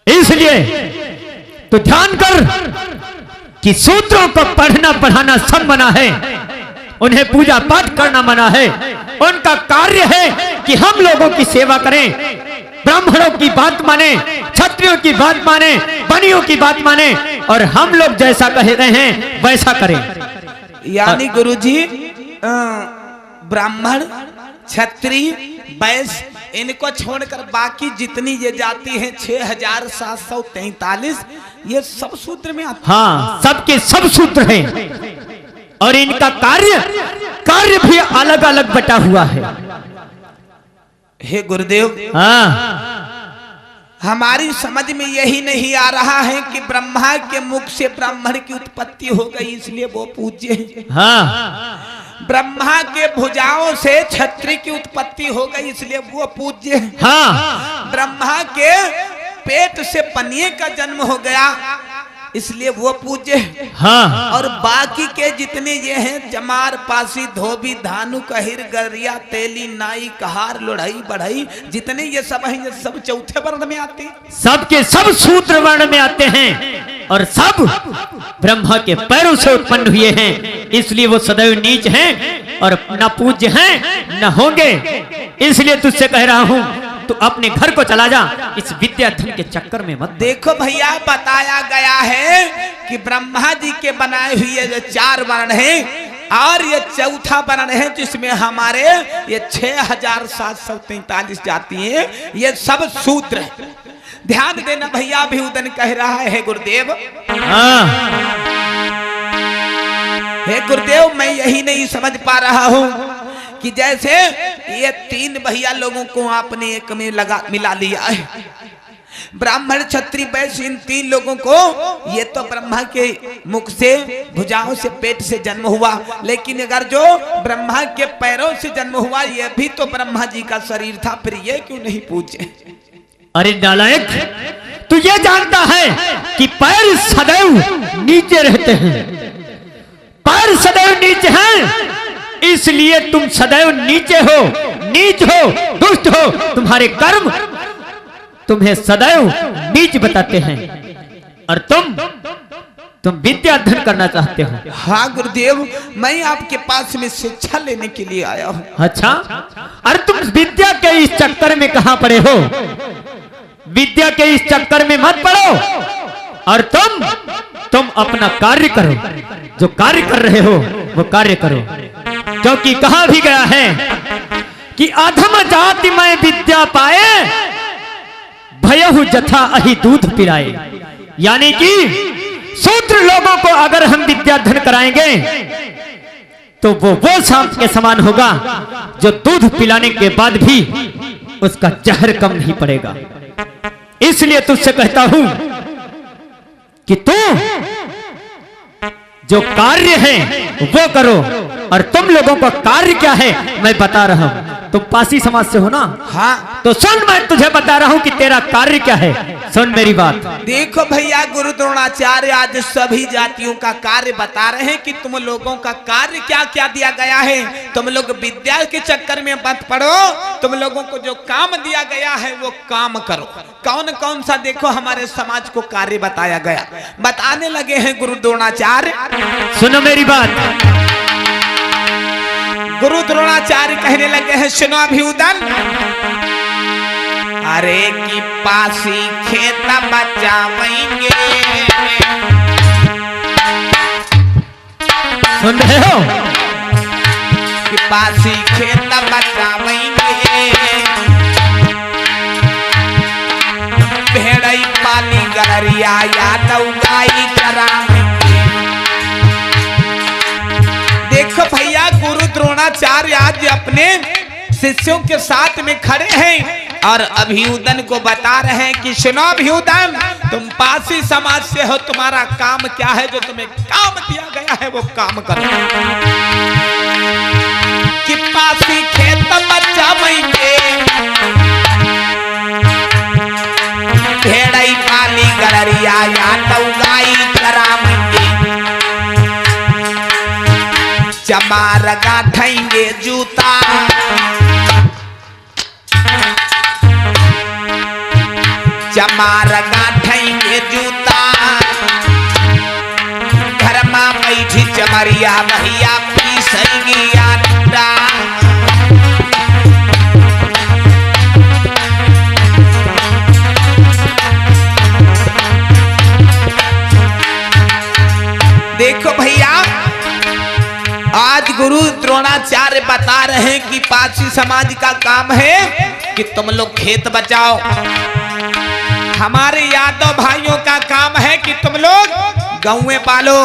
इसलिए तो ध्यान कर कि सूत्रों को पढ़ना पढ़ाना सब मना है, उन्हें पूजा पाठ करना मना है। उनका कार्य है कि हम लोगों की सेवा करें, ब्राह्मणों की बात माने, क्षत्रियों की बात माने, बनियों की बात माने, और हम लोग जैसा कह रहे हैं वैसा करें। यानी गुरुजी ब्राह्मण, क्षत्रिय, वैश्य, इनको छोड़कर बाकी जितनी ये जाति है 6743, ये सब सूत्र में आते। हाँ, सबके सब सूत्र हैं, और इनका कार्य भी अलग अलग बटा हुआ है। हे गुरुदेव, हाँ, हमारी समझ में यही नहीं आ रहा है कि ब्रह्मा के मुख से ब्राह्मण की उत्पत्ति हो गई, इसलिए वो पूज्य है। हाँ, ब्रह्मा के भुजाओं से क्षत्रिय की उत्पत्ति हो गई, इसलिए वो पूज्य है। हाँ, ब्रह्मा के पेट से पनिये का जन्म हो गया, इसलिए वो पूज्य है। हाँ, और बाकी के जितने ये हैं चमार, पासी, धोबी, धानु, कहिर, गरिया, तेली, नाई, कहार, लोढ़ई, बढ़ई, जितने ये सब हैं, ये सब चौथे वर्ण में आते हैं। सबके सब सूत्र वर्ण में आते हैं, और सब ब्रह्मा के पैरों से उत्पन्न हुए हैं, इसलिए वो सदैव नीच हैं और न पूज्य हैं न होंगे। इसलिए तुझसे कह रहा हूं, तू अपने घर को चला जा, इस विद्या धन के चक्कर में मत। देखो भैया, बताया गया है कि ब्रह्मा जी के बनाए हुए जो 4 वर्ण हैं, और ये चौथा वर्ण है जिसमें हमारे ये 6743 जाति हैं, ये सब सूत्र है। ध्यान देना भैया, अभिउदन कह रहा है गुरुदेव। हाँ, हे गुरुदेव, मैं यही नहीं समझ पा रहा हूँ कि जैसे ये 3 भैया लोगों को आपने एक में मिला लिया है, ब्राह्मण, क्षत्रिय, वैश्य, इन 3 लोगों को ये तो ब्रह्मा के मुख से, भुजाओं से, पेट से जन्म हुआ, लेकिन अगर जो ब्रह्मा के पैरों से जन्म हुआ, ये भी तो ब्रह्मा जी का शरीर था, फिर ये क्यों नहीं पूजे? अरे नालायक, तू ये जानता है कि पैर सदैव नीचे रहते हैं, पैर सदैव नीचे हैं, इसलिए तुम सदैव नीचे हो, नीच हो, दुष्ट हो, तुम्हारे कर्म तुम्हें सदैव नीच बताते हैं, और तुम विद्या अध्ययन करना चाहते हो। हाँ गुरुदेव, मैं आपके पास में शिक्षा लेने के लिए आया हूँ। अच्छा, अरे तुम विद्या के इस चक्कर में कहां पड़े हो? विद्या के इस चक्कर में मत पड़ो और तुम अपना कार्य करो। जो कार्य कर रहे हो वो कार्य करो, क्योंकि कहा भी गया है कि अधम जाति में विद्या पाए, भयहु जथा अहि दूध पिलाए। यानी कि शूद्र लोगों को अगर हम विद्या अध्ययन कराएंगे तो वो सांप के समान होगा जो दूध पिलाने के बाद भी उसका जहर कम नहीं पड़ेगा। इसलिए तुझसे कहता हूं कि तू जो कार्य है वो करो, और तुम लोगों का कार्य क्या है मैं बता रहा हूं। तुम पासी समाज से हो ना? हाँ। तो सुन, मैं तुझे बता रहा हूं कि तेरा कार्य क्या है। सुन मेरी बात। देखो भैया, गुरु द्रोणाचार्य आज सभी जातियों का कार्य बता रहे हैं कि तुम लोगों का कार्य क्या क्या दिया गया है। तुम लोग विद्या के चक्कर में मत पड़ो, तुम लोगों को जो काम दिया गया है वो काम करो। कौन कौन सा देखो हमारे समाज को कार्य बताया गया, बताने लगे हैं गुरु द्रोणाचार्य। सुनो मेरी बात। गुरु द्रोणाचार्य कहने लगे हैं, सुनो अभिउदन। अरे की पासी खेत बचावेंगे। सुन रहे हो? कि पासी खेत बचावेंगे, भेड़ई पाली गलरिया यादव गाई चरावेंगे। देखो भैया, गुरु द्रोणाचार्य आज अपने शिष्यों के साथ में खड़े हैं और अभिउदन को बता रहे हैं कि सुनो अभिउदन, तुम पासी समाज से हो, तुम्हारा काम क्या है? जो तुम्हें काम दिया गया है वो काम करो। कि पासी खेत बचावेंगे, भेड़ई पाली गलरिया यादव गाई चरावेंगे। चमार गाठेंगे जूता, चमार गाठेंगे जूता। घर में बैठी चमरिया भैया पीसेंगी आटा। देखो भैया, आज गुरु द्रोणाचार्य बता रहे हैं कि पासी समाज का काम है कि तुम लोग खेत बचाओ। हमारे यादव भाइयों का काम है कि तुम लोग गौएं पालो।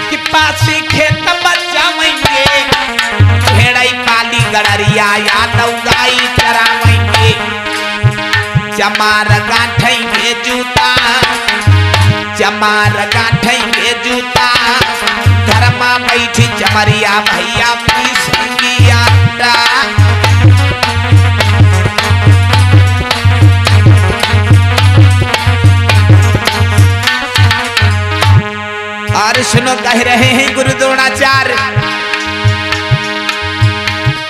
कि पासी खेत बचावेंगे, भेड़ई पाली गड़रिया यादव गाई चरावेंगे। चमार गाठेंगे जूता, चमार गाठेंगे जूता। घर में बैठी चमरिया भैया पीसेंगी आटा। और सुनो, कह रहे हैं गुरु द्रोणाचार्य,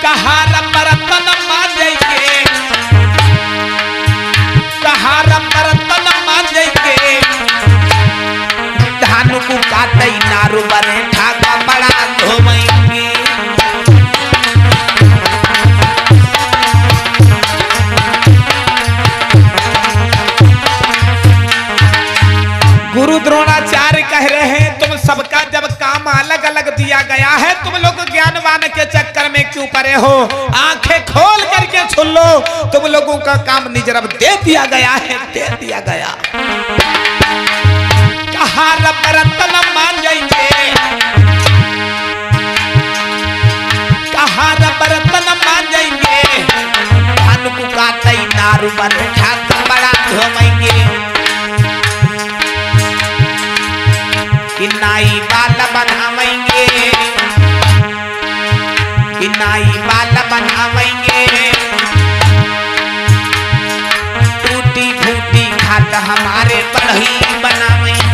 कहा रतन मांगेंगे, कहा रतन मांगेंगे। धान को काटे नारू बने ठाका बड़ा धोवेंगे। गुरु द्रोणाचार्य कह रहे हैं, तुम सबका जब काम अलग अलग दिया गया है, तुम लोग ज्ञानवान के चक्कर में क्यों पड़े हो? आंखें खोल करके सुन लो, तुम लोगों का काम निजरब दे दिया गया है, दे दिया गया। कहा रतन मांगेंगे, कहा रतन मांगेंगे। धान को काटे नारू बने ठाका बड़ा धोवेंगे। कि नाई बाल बनावेंगे, कि नाई बाल बनावेंगे। टूटी फूटी खाट हमारे बढ़ई बनावेंगे।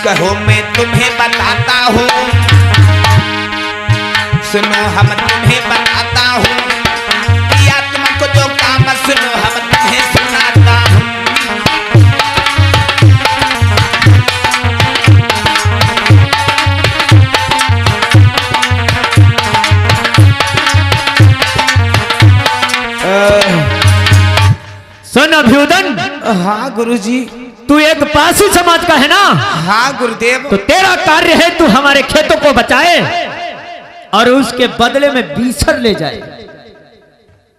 कहो मैं तुम्हें बताता हूँ सुनो हम तुम्हें बताता हूँ, किया तुमको जो काम सुनो हम तुम्हें सुनाता हूँ। सुन अभ्युदन, हाँ गुरुजी। तू एक पासी समाज का है ना? हाँ गुरुदेव। तो तेरा कार्य है तू हमारे खेतों को बचाए और उसके बदले में बीसर ले जाए,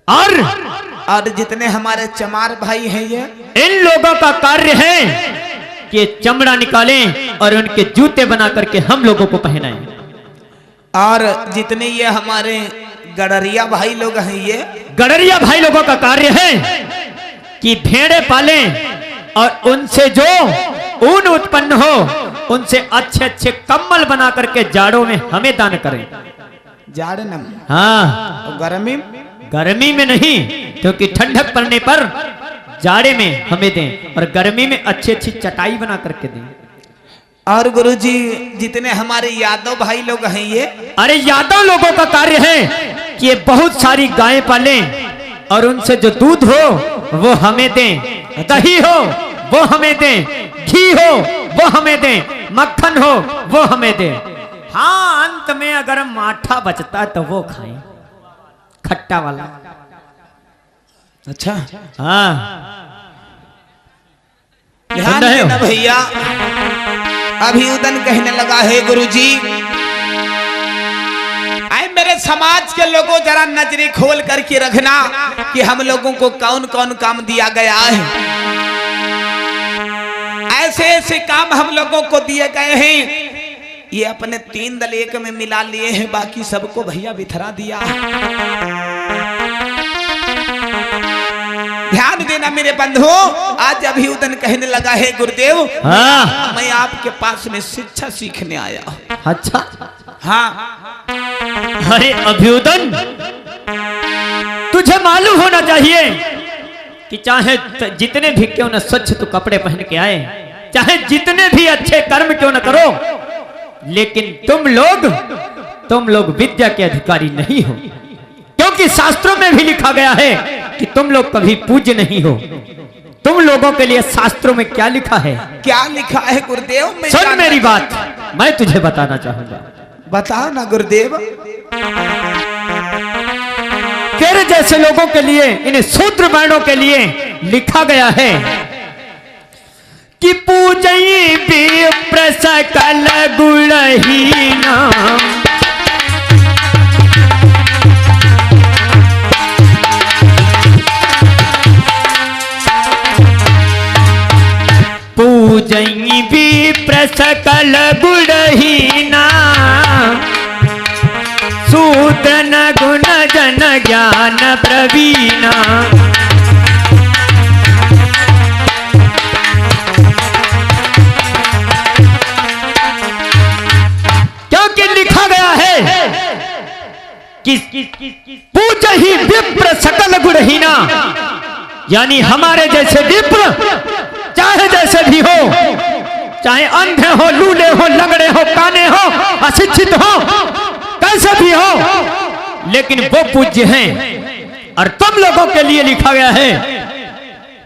और जितने हमारे चमार भाई हैं ये, इन लोगों का कार्य है कि चमड़ा निकालें और उनके जूते बना करके हम लोगों को पहनाएं। और जितने ये हमारे गडरिया भाई लोग हैं, ये गडरिया भाई लोगों का कार्य है कि भेड़े पालें और उनसे जो ऊन उत्पन्न हो उनसे अच्छे अच्छे कम्बल बना करके जाड़ों में हमें दान करें। जाड़ न, हाँ, गर्मी, गर्मी में नहीं, क्योंकि ठंडक पड़ने पर जाड़े में हमें दें और गर्मी में अच्छी अच्छी चटाई बना करके दें। और गुरुजी जितने हमारे यादव भाई लोग हैं ये, अरे यादव लोगों का कार्य है कि ये बहुत सारी गायें पालें और उनसे जो दूध हो वो हमें दें, दही हो वो हमें दें, घी हो वो हमें दें, मक्खन हो वो हमें दें। हाँ, अंत में अगर माठा बचता है तो वो खाएं, खट्टा वाला। अच्छा, हाँ, ध्यान देना भैया। अभ्युदन कहने लगा है गुरुजी, आए मेरे समाज के लोगों जरा नजरें खोल करके रखना कि हम लोगों को कौन कौन काम दिया गया है। ऐसे ऐसे काम हम लोगों को दिए गए हैं, ये अपने 3 दल एक में मिला लिए हैं, बाकी सबको भैया बिथरा दिया। ध्यान देना मेरे बंधुओं, आज अभ्युदन कहने लगा है गुरुदेव, हाँ, मैं आपके पास में शिक्षा सीखने आया हूं। अच्छा, हाँ, अरे अभ्युदन, तुझे मालूम होना चाहिए कि चाहे जितने भी क्यों न स्वच्छ तू कपड़े पहन के आए, चाहे जितने भी अच्छे कर्म क्यों न करो, लेकिन तुम लोग विद्या के अधिकारी नहीं हो, क्योंकि शास्त्रों में भी लिखा गया है कि तुम लोग कभी पूज्य नहीं हो। तुम लोगों के लिए शास्त्रों में क्या लिखा है? क्या लिखा है गुरुदेव? सुन मेरी बात, मैं तुझे बताना चाहूंगा। बताओ ना गुरुदेव। तेरे जैसे लोगों के लिए, इन शूद्र वर्णों के लिए लिखा गया है कि पूजई विप्र सकल गुणहीना, पूजई विप्र सकल गुणहीना, सूदन गुण जन ज्ञान प्रवीणा। क्योंकि लिखा गया है कि पूज ही विप्र सकल गुणहीना, यानी हमारे जैसे विप्र चाहे जैसे भी हो, चाहे अंधे हो, लूले हो, लंगड़े हो, काने हो, अशिक्षित हो, कैसे भी हो, लेकिन वो पूज्य हैं। और तुम लोगों के लिए लिखा गया है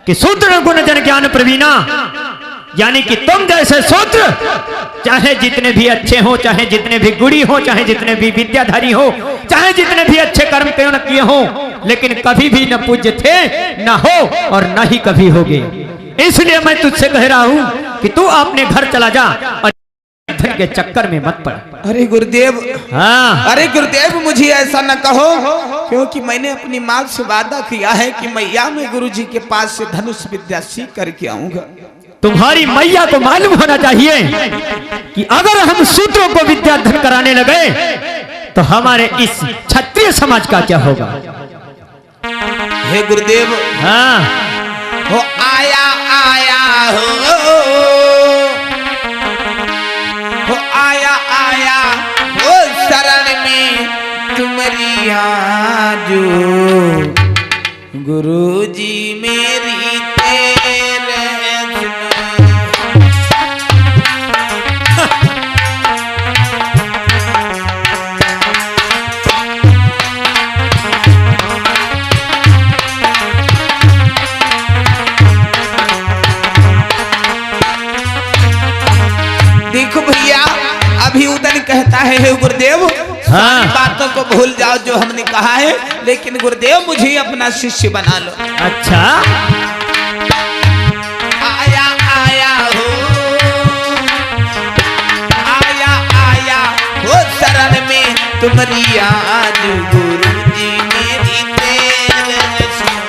कि शूद्र गुण जन ज्ञान प्रवीणा, यानी कि तुम जैसे शूद्र चाहे जितने भी अच्छे हो, चाहे जितने भी गुणी हो, चाहे जितने भी विद्याधारी हो, चाहे जितने भी अच्छे कर्म क्यों न किए हो, लेकिन कभी भी न पूज्य थे, न हो और न ही कभी होगे। इसलिए मैं तुझसे कह रहा हूं कि तू अपने घर चला जा और धन के चक्कर में मत पड़। अरे गुरुदेव, हाँ, अरे गुरुदेव, मुझे ऐसा न कहो, क्योंकि मैंने अपनी माँ से वादा किया है कि मैया मैं गुरुजी के पास से धनुष विद्या सीख करके आऊंगा। तुम्हारी मैया को मालूम होना चाहिए कि अगर हम शूद्रों को विद्या धन कराने लगे तो हमारे इस क्षत्रिय समाज का क्या होगा। हे गुरुदेव, हाँ, हो आया आया हो आया आया हो शरण में तुम्हारी जो गुरुजी मेरी तेरे रहे हैं गुरुदेव, हाँ। सारी बातों को भूल जाओ जो हमने कहा है, लेकिन गुरुदेव मुझे अपना शिष्य बना लो। अच्छा आया आया हो, आया आया हो शरण में तुम्हारी याद गुरु जी मेरी देर सुन।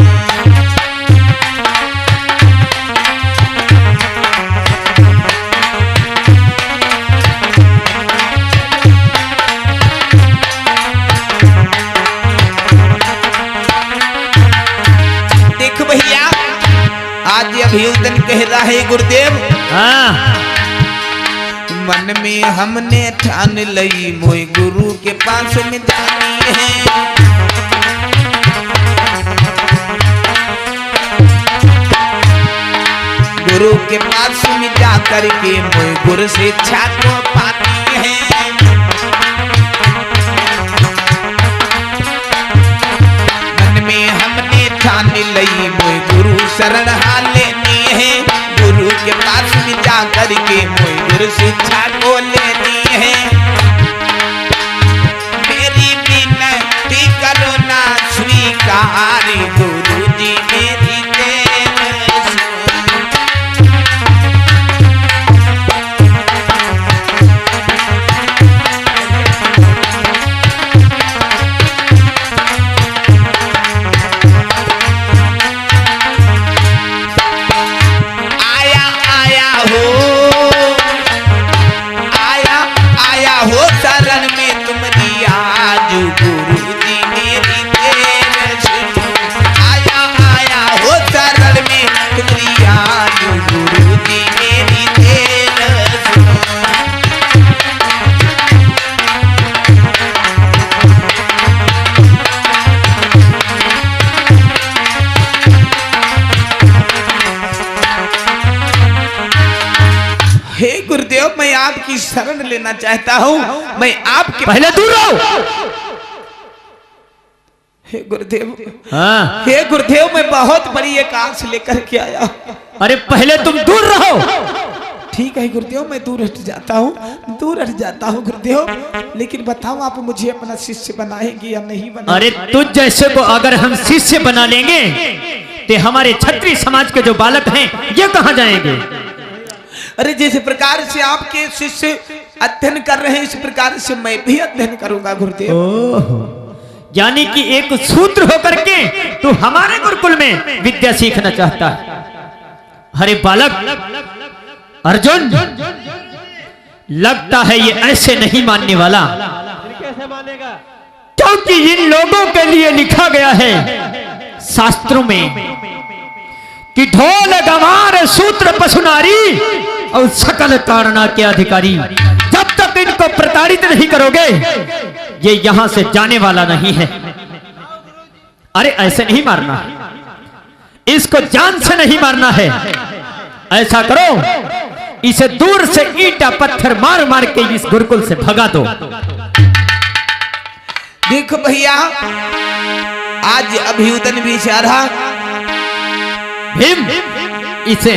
देखो भैया, आज अभियुदन कह रहा है गुरुदेव, हाँ मन में हमने ठान लई मोई गुरु के पास में जानी है। गुरु के पास में जा करके मोई गुरु से इच्छा को पाती है। मन में हमने ठान लई मोई गुरु शरण हाल लेनी है। गुरु के पास में जा करके मोई गुरु शिक्षा को लेनी है। मेरी विनती करो ना स्वीकार गुरु जी मेरी देर सुन। आया आया हो, आया आया हो शरण में तुम्हारी आज गुरु जी मेरी देर सुनो। आया आया हो शरण में तुम्हारी आज गुरु जी मेरी देर सुनो। हे गुरुदेव, मैं आपकी शरण लेना चाहता हूँ, मैं आपके पहले दूर रहो। हे गुरुदेव, हाँ हे गुरुदेव, मैं बहुत बड़ी एक आस लेकर के आया हूँ। अरे पहले तुम दूर रहो। ठीक है गुरुदेव, मैं दूर हट जाता हूँ, दूर हट जाता हूँ गुरुदेव, लेकिन बताओ आप मुझे अपना शिष्य बनाएंगे या नहीं बनाएंगे? अरे तुझ जैसे को अगर हम शिष्य बना लेंगे तो हमारे क्षत्रिय समाज के जो बालक हैं ये कहाँ जाएंगे? अरे जिस प्रकार से आपके शिष्य अध्ययन कर रहे हैं, इस प्रकार से मैं भी अध्ययन करूंगा गुरुदेव। यानी कि एक सूत्र होकर के तू हमारे गुरुकुल में विद्या सीखना चाहता है। अरे बालक अर्जुन, लगता है ये ऐसे नहीं मानने वाला। कैसे मानेगा? क्योंकि इन लोगों के लिए लिखा गया है शास्त्रों में कि ढोल गंवार सूत्र पशुनारी और सकल कारणा के अधिकारी। जब तक इनको प्रताड़ित नहीं करोगे ये यहां से जाने वाला नहीं है। अरे ऐसे नहीं मारना, इसको जान से नहीं मारना है। ऐसा करो, इसे दूर से ईंटा पत्थर मार मार के इस गुरुकुल से भगा दो। देखो भैया, आज अभियुदन बेचारा भीम, इसे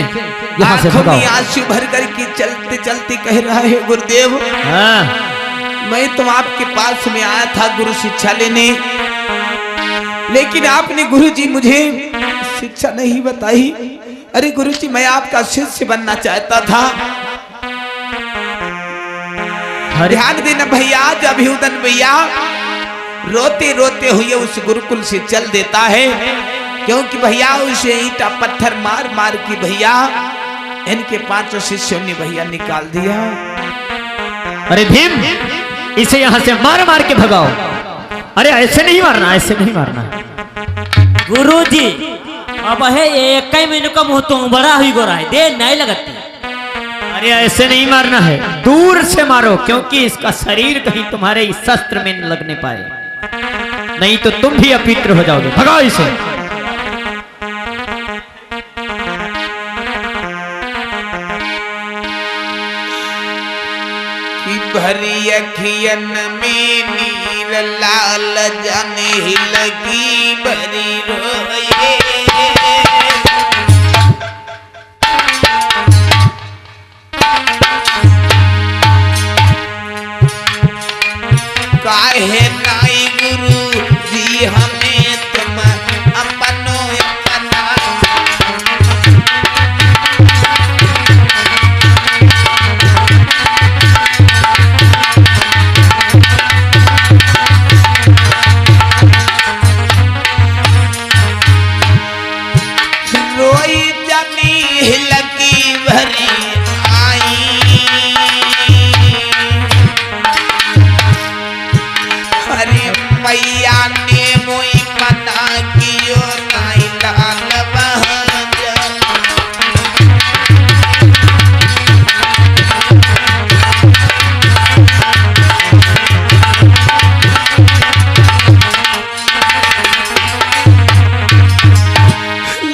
यहां से आंखों भगाओ। में आंसू भर करके चलते चलते कह रहा है गुरुदेव, हाँ, मैं तो आपके पास में आया था गुरु शिक्षा लेने, लेकिन आपने गुरु जी मुझे शिक्षा नहीं बताई। अरे गुरु जी, मैं आपका शिष्य बनना चाहता था। ध्यान देना भैया, आज अभियुदन भैया रोते रोते हुए उस गुरुकुल से चल देता है, क्योंकि भैया उसे ईंटा पत्थर मार मार के भैया इनके 5 शिष्यों ने भैया निकाल दिया। अरे भीम, इसे यहां से मार मार के भगाओ। अरे ऐसे नहीं मारना, ऐसे नहीं मारना। गुरुजी, अब है एक ही महीने का मुंह तो बड़ा हुई गोरा है, देर नहीं लगती। अरे ऐसे नहीं मारना है, दूर से मारो, क्योंकि इसका शरीर कहीं तुम्हारे इस शस्त्र में न लगने पाए, नहीं तो तुम भी अपवित्र हो जाओगे। भगाओ इसे। कि भरी अखियन में नीर लाल जाने ही लगी भरी रोए। होई जनी हिलकी भरी आई हरे मैया ने मोई मना कियो नाई लाल बहादुर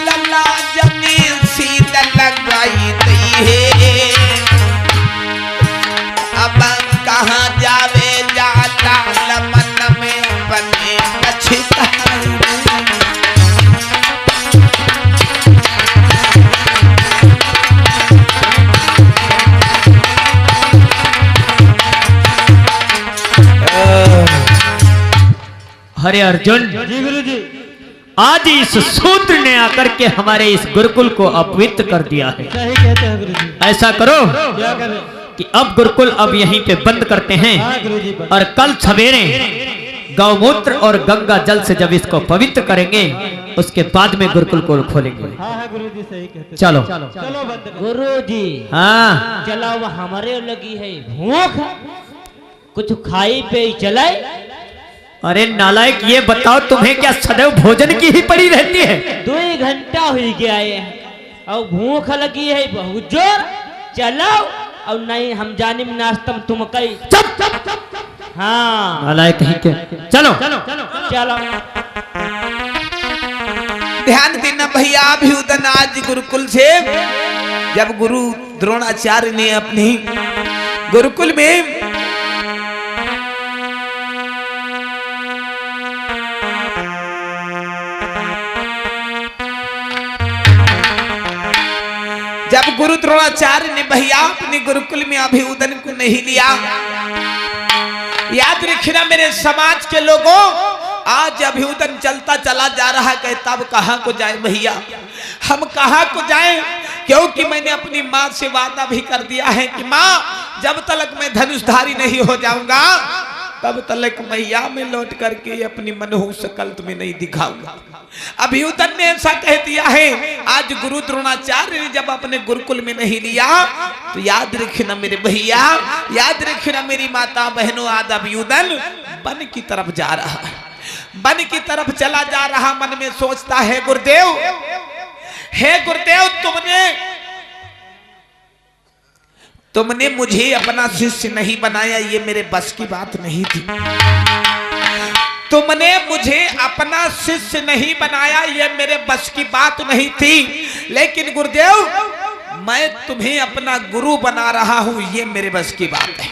लला जमीन सीत लगाई दी है अब कहाँ जावे जाला मन में बने पछताई हरे अर्जुन जी गुरु जी। आज इस सूत्र ने आकर के हमारे इस गुरुकुल को अपवित्र कर दिया है। सही कहते हैं गुरु जी। ऐसा करो क्या करें? कि अब गुरुकुल अब यहीं पे बंद करते हैं हाँ गुरु जी। और कल सवेरे गौमूत्र और गंगा जल से जब इसको पवित्र करेंगे उसके बाद में गुरुकुल को खोलेंगे। हाँ हाँ गुरु जी सही कहते हैं। चलो चलो बंद करो। गुरु जी हाँ चला वो हमारे लगी है भूख, कुछ खाई पे चलाए। अरे नालायक ये बताओ तुम्हें क्या सदैव भोजन की ही पड़ी रहती है? 2 घंटा हुई गया है और भूख लगी है बहुत जोर। चलो और नहीं हम जाने में नाश्ता में तुम कई चुप चुप चुप। हाँ नालायक कहीं के चलो चलो ध्यान देना भैया अभियुदन आज गुरुकुल से जब गुरु द्रोणाचार्य ने अपनी गुरुकुल में जब गुरु द्रोणाचार्य ने भैया अपने गुरुकुल में अभियुदन को नहीं लिया। याद रखना मेरे समाज के लोगों, आज अभियुदन चलता चला जा रहा है, तब कहां को जाए भैया, हम कहां को जाए? क्योंकि मैंने अपनी माँ से वादा भी कर दिया है कि माँ जब तक मैं धनुषधारी नहीं हो जाऊंगा तब तक मैया में लौट करके अपनी मनहूस शकल तुम्हें नहीं दिखाऊंगा। अभियुदन ने ऐसा कह दिया है। आज गुरु द्रोणाचार्य ने जब अपने गुरुकुल में नहीं लिया तो याद रखना मेरे भैया, याद रखना मेरी माता बहनों, आज अभियुदन वन की तरफ जा रहा है, वन की तरफ चला जा रहा। मन में सोचता है गुरुदेव, हे गुरुदेव तुमने मुझे अपना शिष्य नहीं बनाया, ये मेरे बस की बात नहीं थी। तुमने मुझे अपना शिष्य नहीं बनाया, ये मेरे बस की बात नहीं थी। लेकिन गुरुदेव मैं तुम्हें अपना गुरु बना रहा हूं, ये मेरे बस की बात है।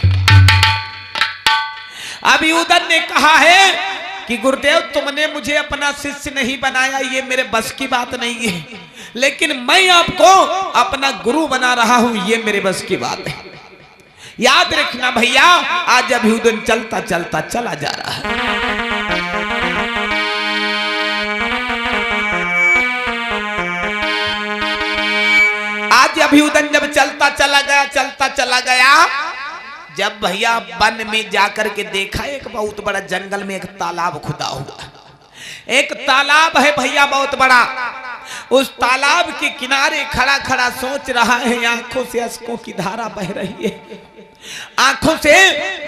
अभियुदन ने कहा है कि गुरुदेव तुमने मुझे अपना शिष्य नहीं बनाया, ये मेरे बस की बात नहीं है, लेकिन मैं आपको अपना गुरु बना रहा हूं, ये मेरे बस की बात है। याद रखना भैया, आज अभियुदन चलता चलता चला जा रहा है। आज अभियुदन जब चलता चला गया, जब भैया वन में जाकर के देखा एक बहुत बड़ा जंगल में एक तालाब खुदा हुआ, एक तालाब है भैया बहुत बड़ा। उस तालाब के किनारे खड़ा खड़ा सोच रहा है, आंखों से अश्कों की धारा बह रही है, आंखों से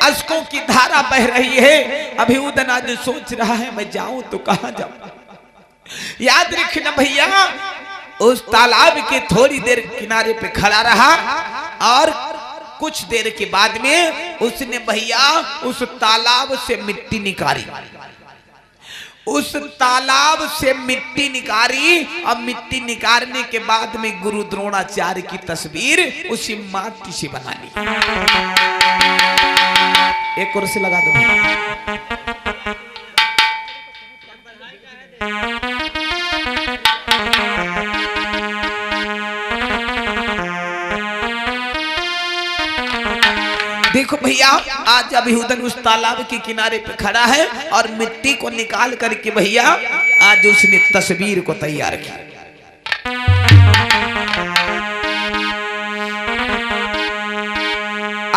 अश्कों की धारा बह रही है। अभियुदन आज सोच रहा है मैं जाऊं तो कहां जाऊं। याद रखना भैया, उस तालाब के थोड़ी देर किनारे पे खड़ा रहा और कुछ देर के बाद में उसने भैया उस तालाब से मिट्टी निकाली, उस तालाब से मिट्टी निकाली। और मिट्टी निकालने के बाद में गुरु द्रोणाचार्य की तस्वीर उसी माटी से बना ली। एक कुर्सी लगा दो। देखो भैया, आज अभियुदन उस तालाब के किनारे पे खड़ा है और मिट्टी को निकाल करके भैया आज उसने तस्वीर को तैयार किया।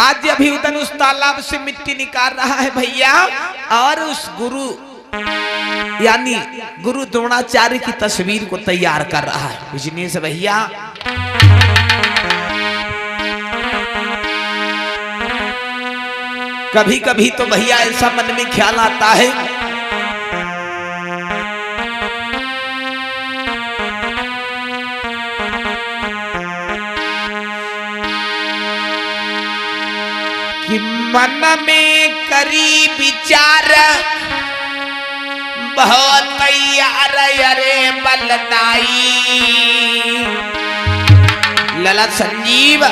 आज अभियुदन उस तालाब से मिट्टी निकाल रहा है भैया, और उस गुरु यानी गुरु द्रोणाचार्य की तस्वीर को तैयार कर रहा है बिजनेस भैया। कभी कभी तो भैया ऐसा मन में ख्याल आता है कि मन में करी विचार बहुत तैयार अरे बलदाई लला संजीव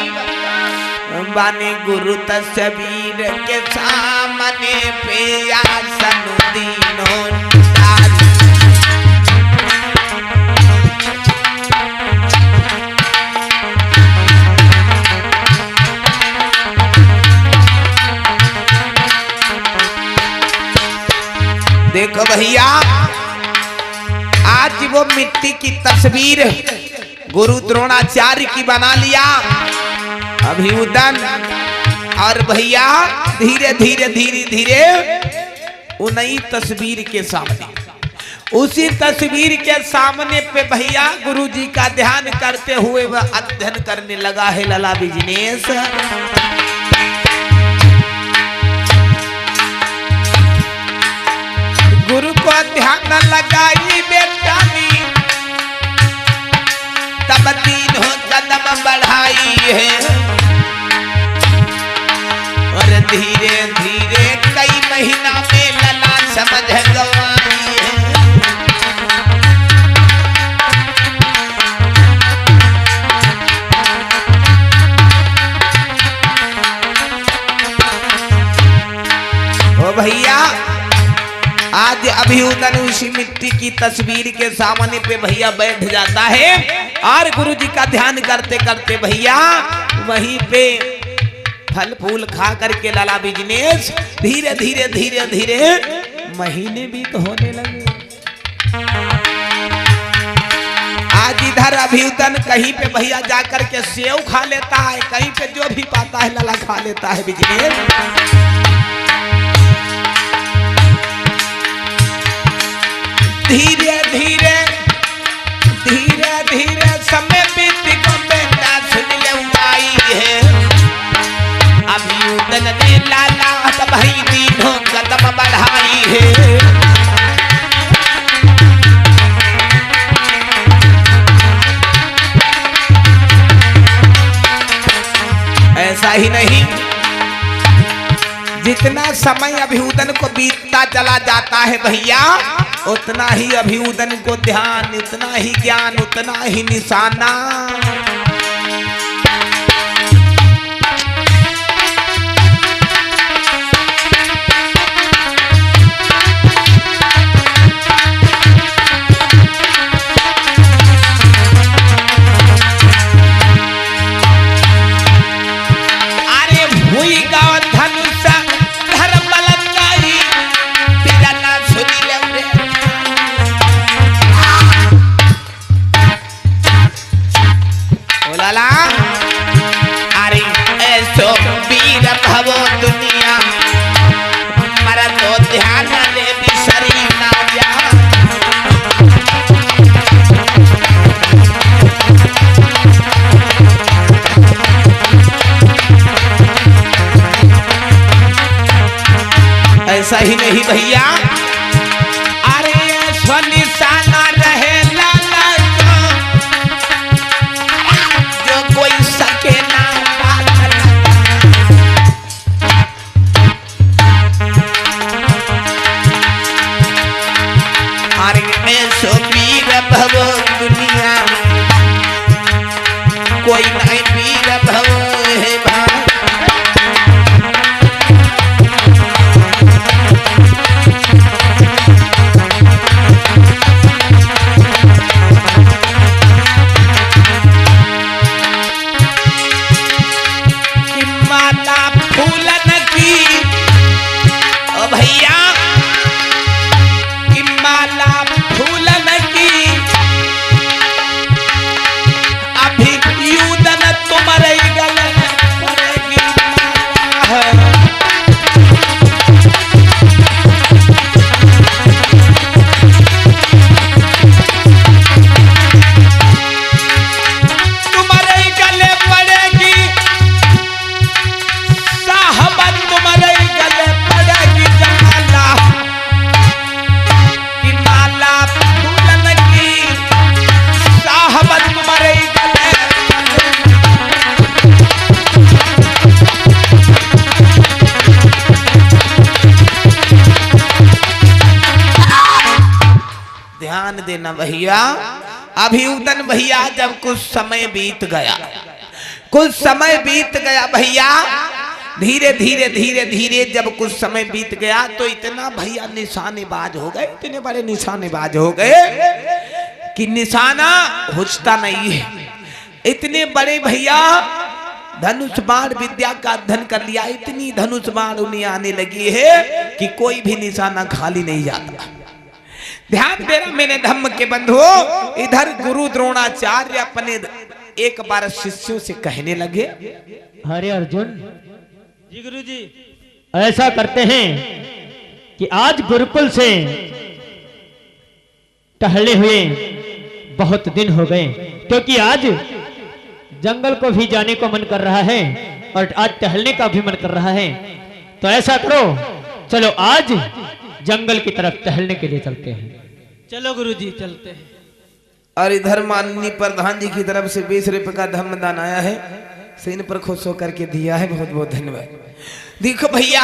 बाने गुरु तस्वीर के सामने पे आसन दीनों देखो भैया आज वो मिट्टी की तस्वीर गुरु द्रोणाचार्य की बना लिया अभिउदन और भैया धीरे धीरे धीरे धीरे उन्हीं तस्वीर के सामने उसी तस्वीर के सामने पे भैया गुरु जी का ध्यान करते हुए वह अध्ययन करने लगा है लला बिजनेस। गुरु को ध्यान लगाई बेटानी तब तीनों कदम बढ़ाई है और धीरे धीरे कई महीना में लला समझ गवाई है। ओ भैया आज अभिउदन उसी मिट्टी की तस्वीर के सामने पे भैया बैठ जाता है और गुरु जी का ध्यान करते करते भैया वहीं पे फल फूल खा करके लला बिजनेस धीरे धीरे धीरे धीरे महीने भी तो होने लगे। आज इधर अभिउदन कहीं पे भैया जाकर के सेव खा लेता है, कहीं पे जो भी पाता है लला खा लेता है बिजनेस। धीरे धीरे धीरे धीरे समय बीत को बेटा सुन ले आई है अभिउदन ने लाला भाई तीनों कदम बढ़ाई है। ऐसा ही नहीं जितना समय अभिउदन को बीतता चला जाता है भैया उतना ही अभिउदन को ध्यान, उतना ही ज्ञान, उतना ही निशाना। अरे भूई गाँव धनुष धर्म लंगाई बिरना सुनी ले लाला अरे ऐसो वीर भवो दुनिया मरा तो ध्यान ले बिसरी ना जा। ऐसा ही नहीं भैया अरे ऐसो निशाना रहे सके ना अरे मैं सो वीर भवो दुनिया कोई नहीं वीर भवो है भाई। तुम्हारे गला देना भैया, अभिउदन भैया जब कुछ समय बीत गया, कुछ समय बीत गया भैया, धीरे धीरे धीरे धीरे जब कुछ समय बीत गया तो इतना भैया निशानेबाज हो गए, इतने बड़े निशानेबाज हो गए कि निशाना हुचता नहीं है। इतने बड़े भैया धनुष बाण विद्या का अध्ययन कर लिया, इतनी धनुष बाण उन्हें आने लगी है कि कोई भी निशाना खाली नहीं जाता। ध्यान देना मेरे धम्म के बंधुओ, इधर गुरु द्रोणाचार्य अपने एक बार शिष्यों से कहने लगे, अरे अर्जुन जी गुरु जी, ऐसा करते हैं कि आज गुरुकुल से टहले हुए बहुत दिन हो गए, क्योंकि आज जंगल को भी जाने को मन कर रहा है और आज टहलने का भी मन कर रहा है। तो ऐसा करो, चलो आज जंगल की तरफ टहलने के लिए चलते हैं। चलो गुरु जी चलते हैं। और इधर माननीय प्रधान जी की तरफ से 20 रुपए का धर्मदान आया है, सीन पर खुश होकर के दिया है, बहुत बहुत धन्यवाद। देखो भैया,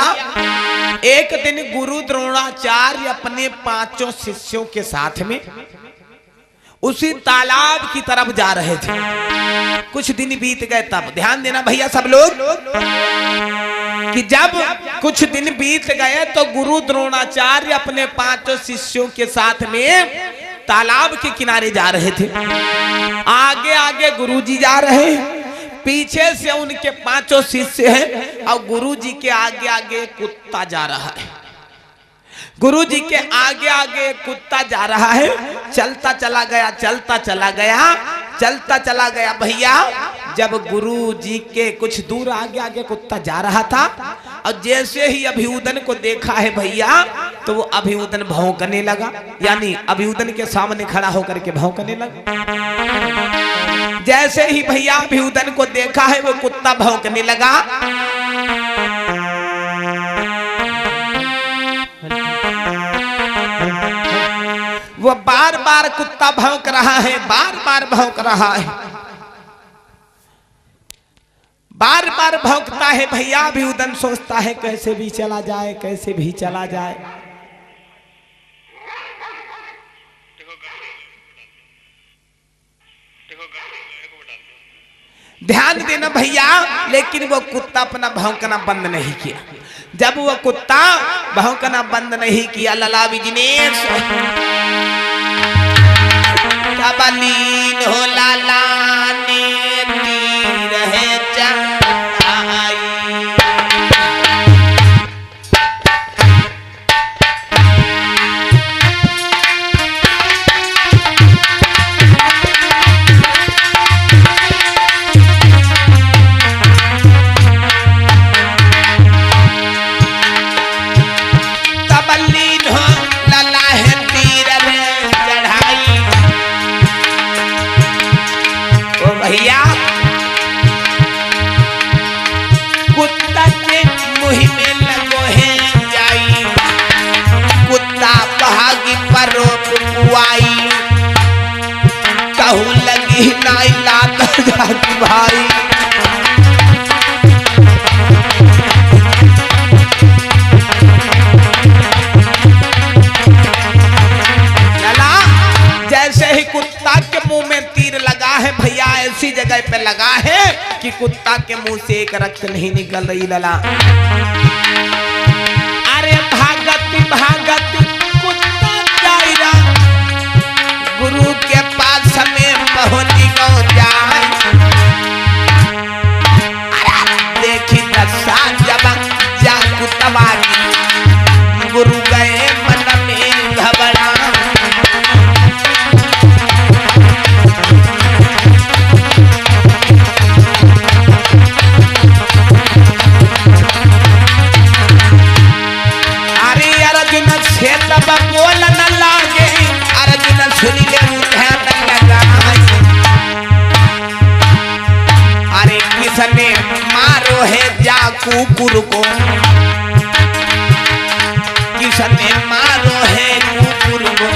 एक दिन गुरु द्रोणाचार्य अपने 5 शिष्यों के साथ में उसी तालाब की तरफ जा रहे थे। कुछ दिन बीत गए, तब ध्यान देना भैया सब लोग कि जब कुछ दिन बीत गए तो गुरु द्रोणाचार्य अपने 5 शिष्यों के साथ में तालाब के किनारे जा रहे थे। आगे आगे गुरुजी जा रहे हैं, पीछे से उनके 5 शिष्य हैं और गुरुजी के आगे आगे कुत्ता जा रहा है। गुरुजी के आगे आगे कुत्ता जा रहा है, चलता चला गया, चलता चला गया, चलता चला गया भैया। जब गुरुजी के कुछ दूर आगे आगे कुत्ता जा रहा था और जैसे ही अभिउदन को देखा है भैया, तो वो अभिउदन भौंकने लगा, यानी अभिउदन के सामने खड़ा होकर के भौंकने लगा। जैसे ही भैया अभिउदन को देखा है वो कुत्ता भौंकने लगा। वो बार बार कुत्ता भौंक रहा है, बार बार भौंक रहा है, बार बार भौंकता है भैया। अभिउदन सोचता है कैसे भी चला जाए, कैसे भी चला जाए। ध्यान देना भैया, लेकिन वो कुत्ता अपना भौंकना बंद नहीं किया। जब वो कुत्ता भौंकना बंद नहीं किया, लला बिजनेस कबलीन हो लाला ने तीर है चढ़ाई। कबलीन हो लाला है तीर है चढ़ाई। ओ भैया, कुत्ता के मुँह में लगो है जाई, कुत्ता भागी परो पुआई, कहूँ लगी नाई लात जाती भाई। जैसे ही कुत्ता के मुंह में तीर लगा है भैया, ऐसी जगह पे लगा है कि कुत्ता के मुंह से एक रक्त नहीं निकल रही लला। अरे भागत भागत कुत्ता जायरा, गुरु के पास में पहुंची गो जाए। देखी दशा जब जा कुत्तवा की, गुरु गए मन में घबरा। बोल न लागे, अर्जुन सुनी ले ध्यान लगा। अरे किसने मारो है जा कुकुर को, किसने मारो है कुकुर को,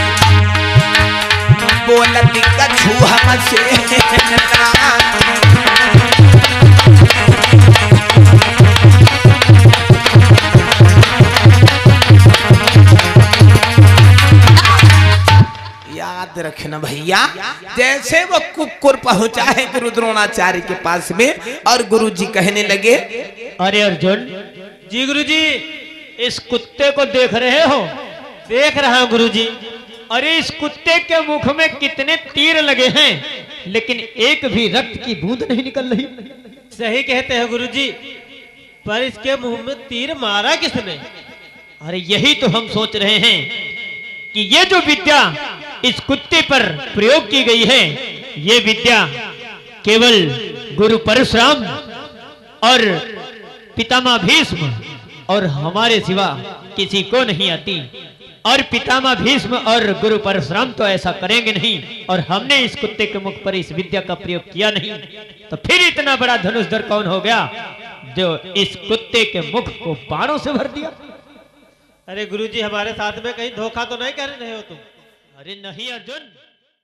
बोलती कछु हमसे याद देखना भैया, जैसे वो कुकुर पहुंचा है गुरु द्रोणाचार्य के पास में और गुरुजी कहने लगे, अरे अर्जुन जी गुरुजी। इस कुत्ते को देख रहे हो? देख रहा हूँ गुरुजी। अरे इस कुत्ते के मुख में कितने तीर लगे हैं, लेकिन एक भी रक्त की बूंद नहीं निकल रही। सही कहते हैं गुरुजी, पर इसके मुंह में तीर मारा किसने? अरे यही तो हम सोच रहे हैं कि ये जो विद्या इस कुत्ते पर प्रयोग की गई है, ये विद्या केवल गुरु परशुराम और पितामह भीष्म और हमारे सिवा किसी को नहीं आती। और पितामह भीष्म और गुरु परशुराम तो ऐसा करेंगे नहीं, और हमने इस कुत्ते के मुख पर इस विद्या का प्रयोग किया नहीं, तो फिर इतना बड़ा धनुषधर कौन हो गया जो इस कुत्ते के मुख को बाणों से भर दिया? अरे गुरुजी, हमारे साथ में कहीं धोखा तो नहीं कर रहे हो तुम? अरे नहीं अर्जुन,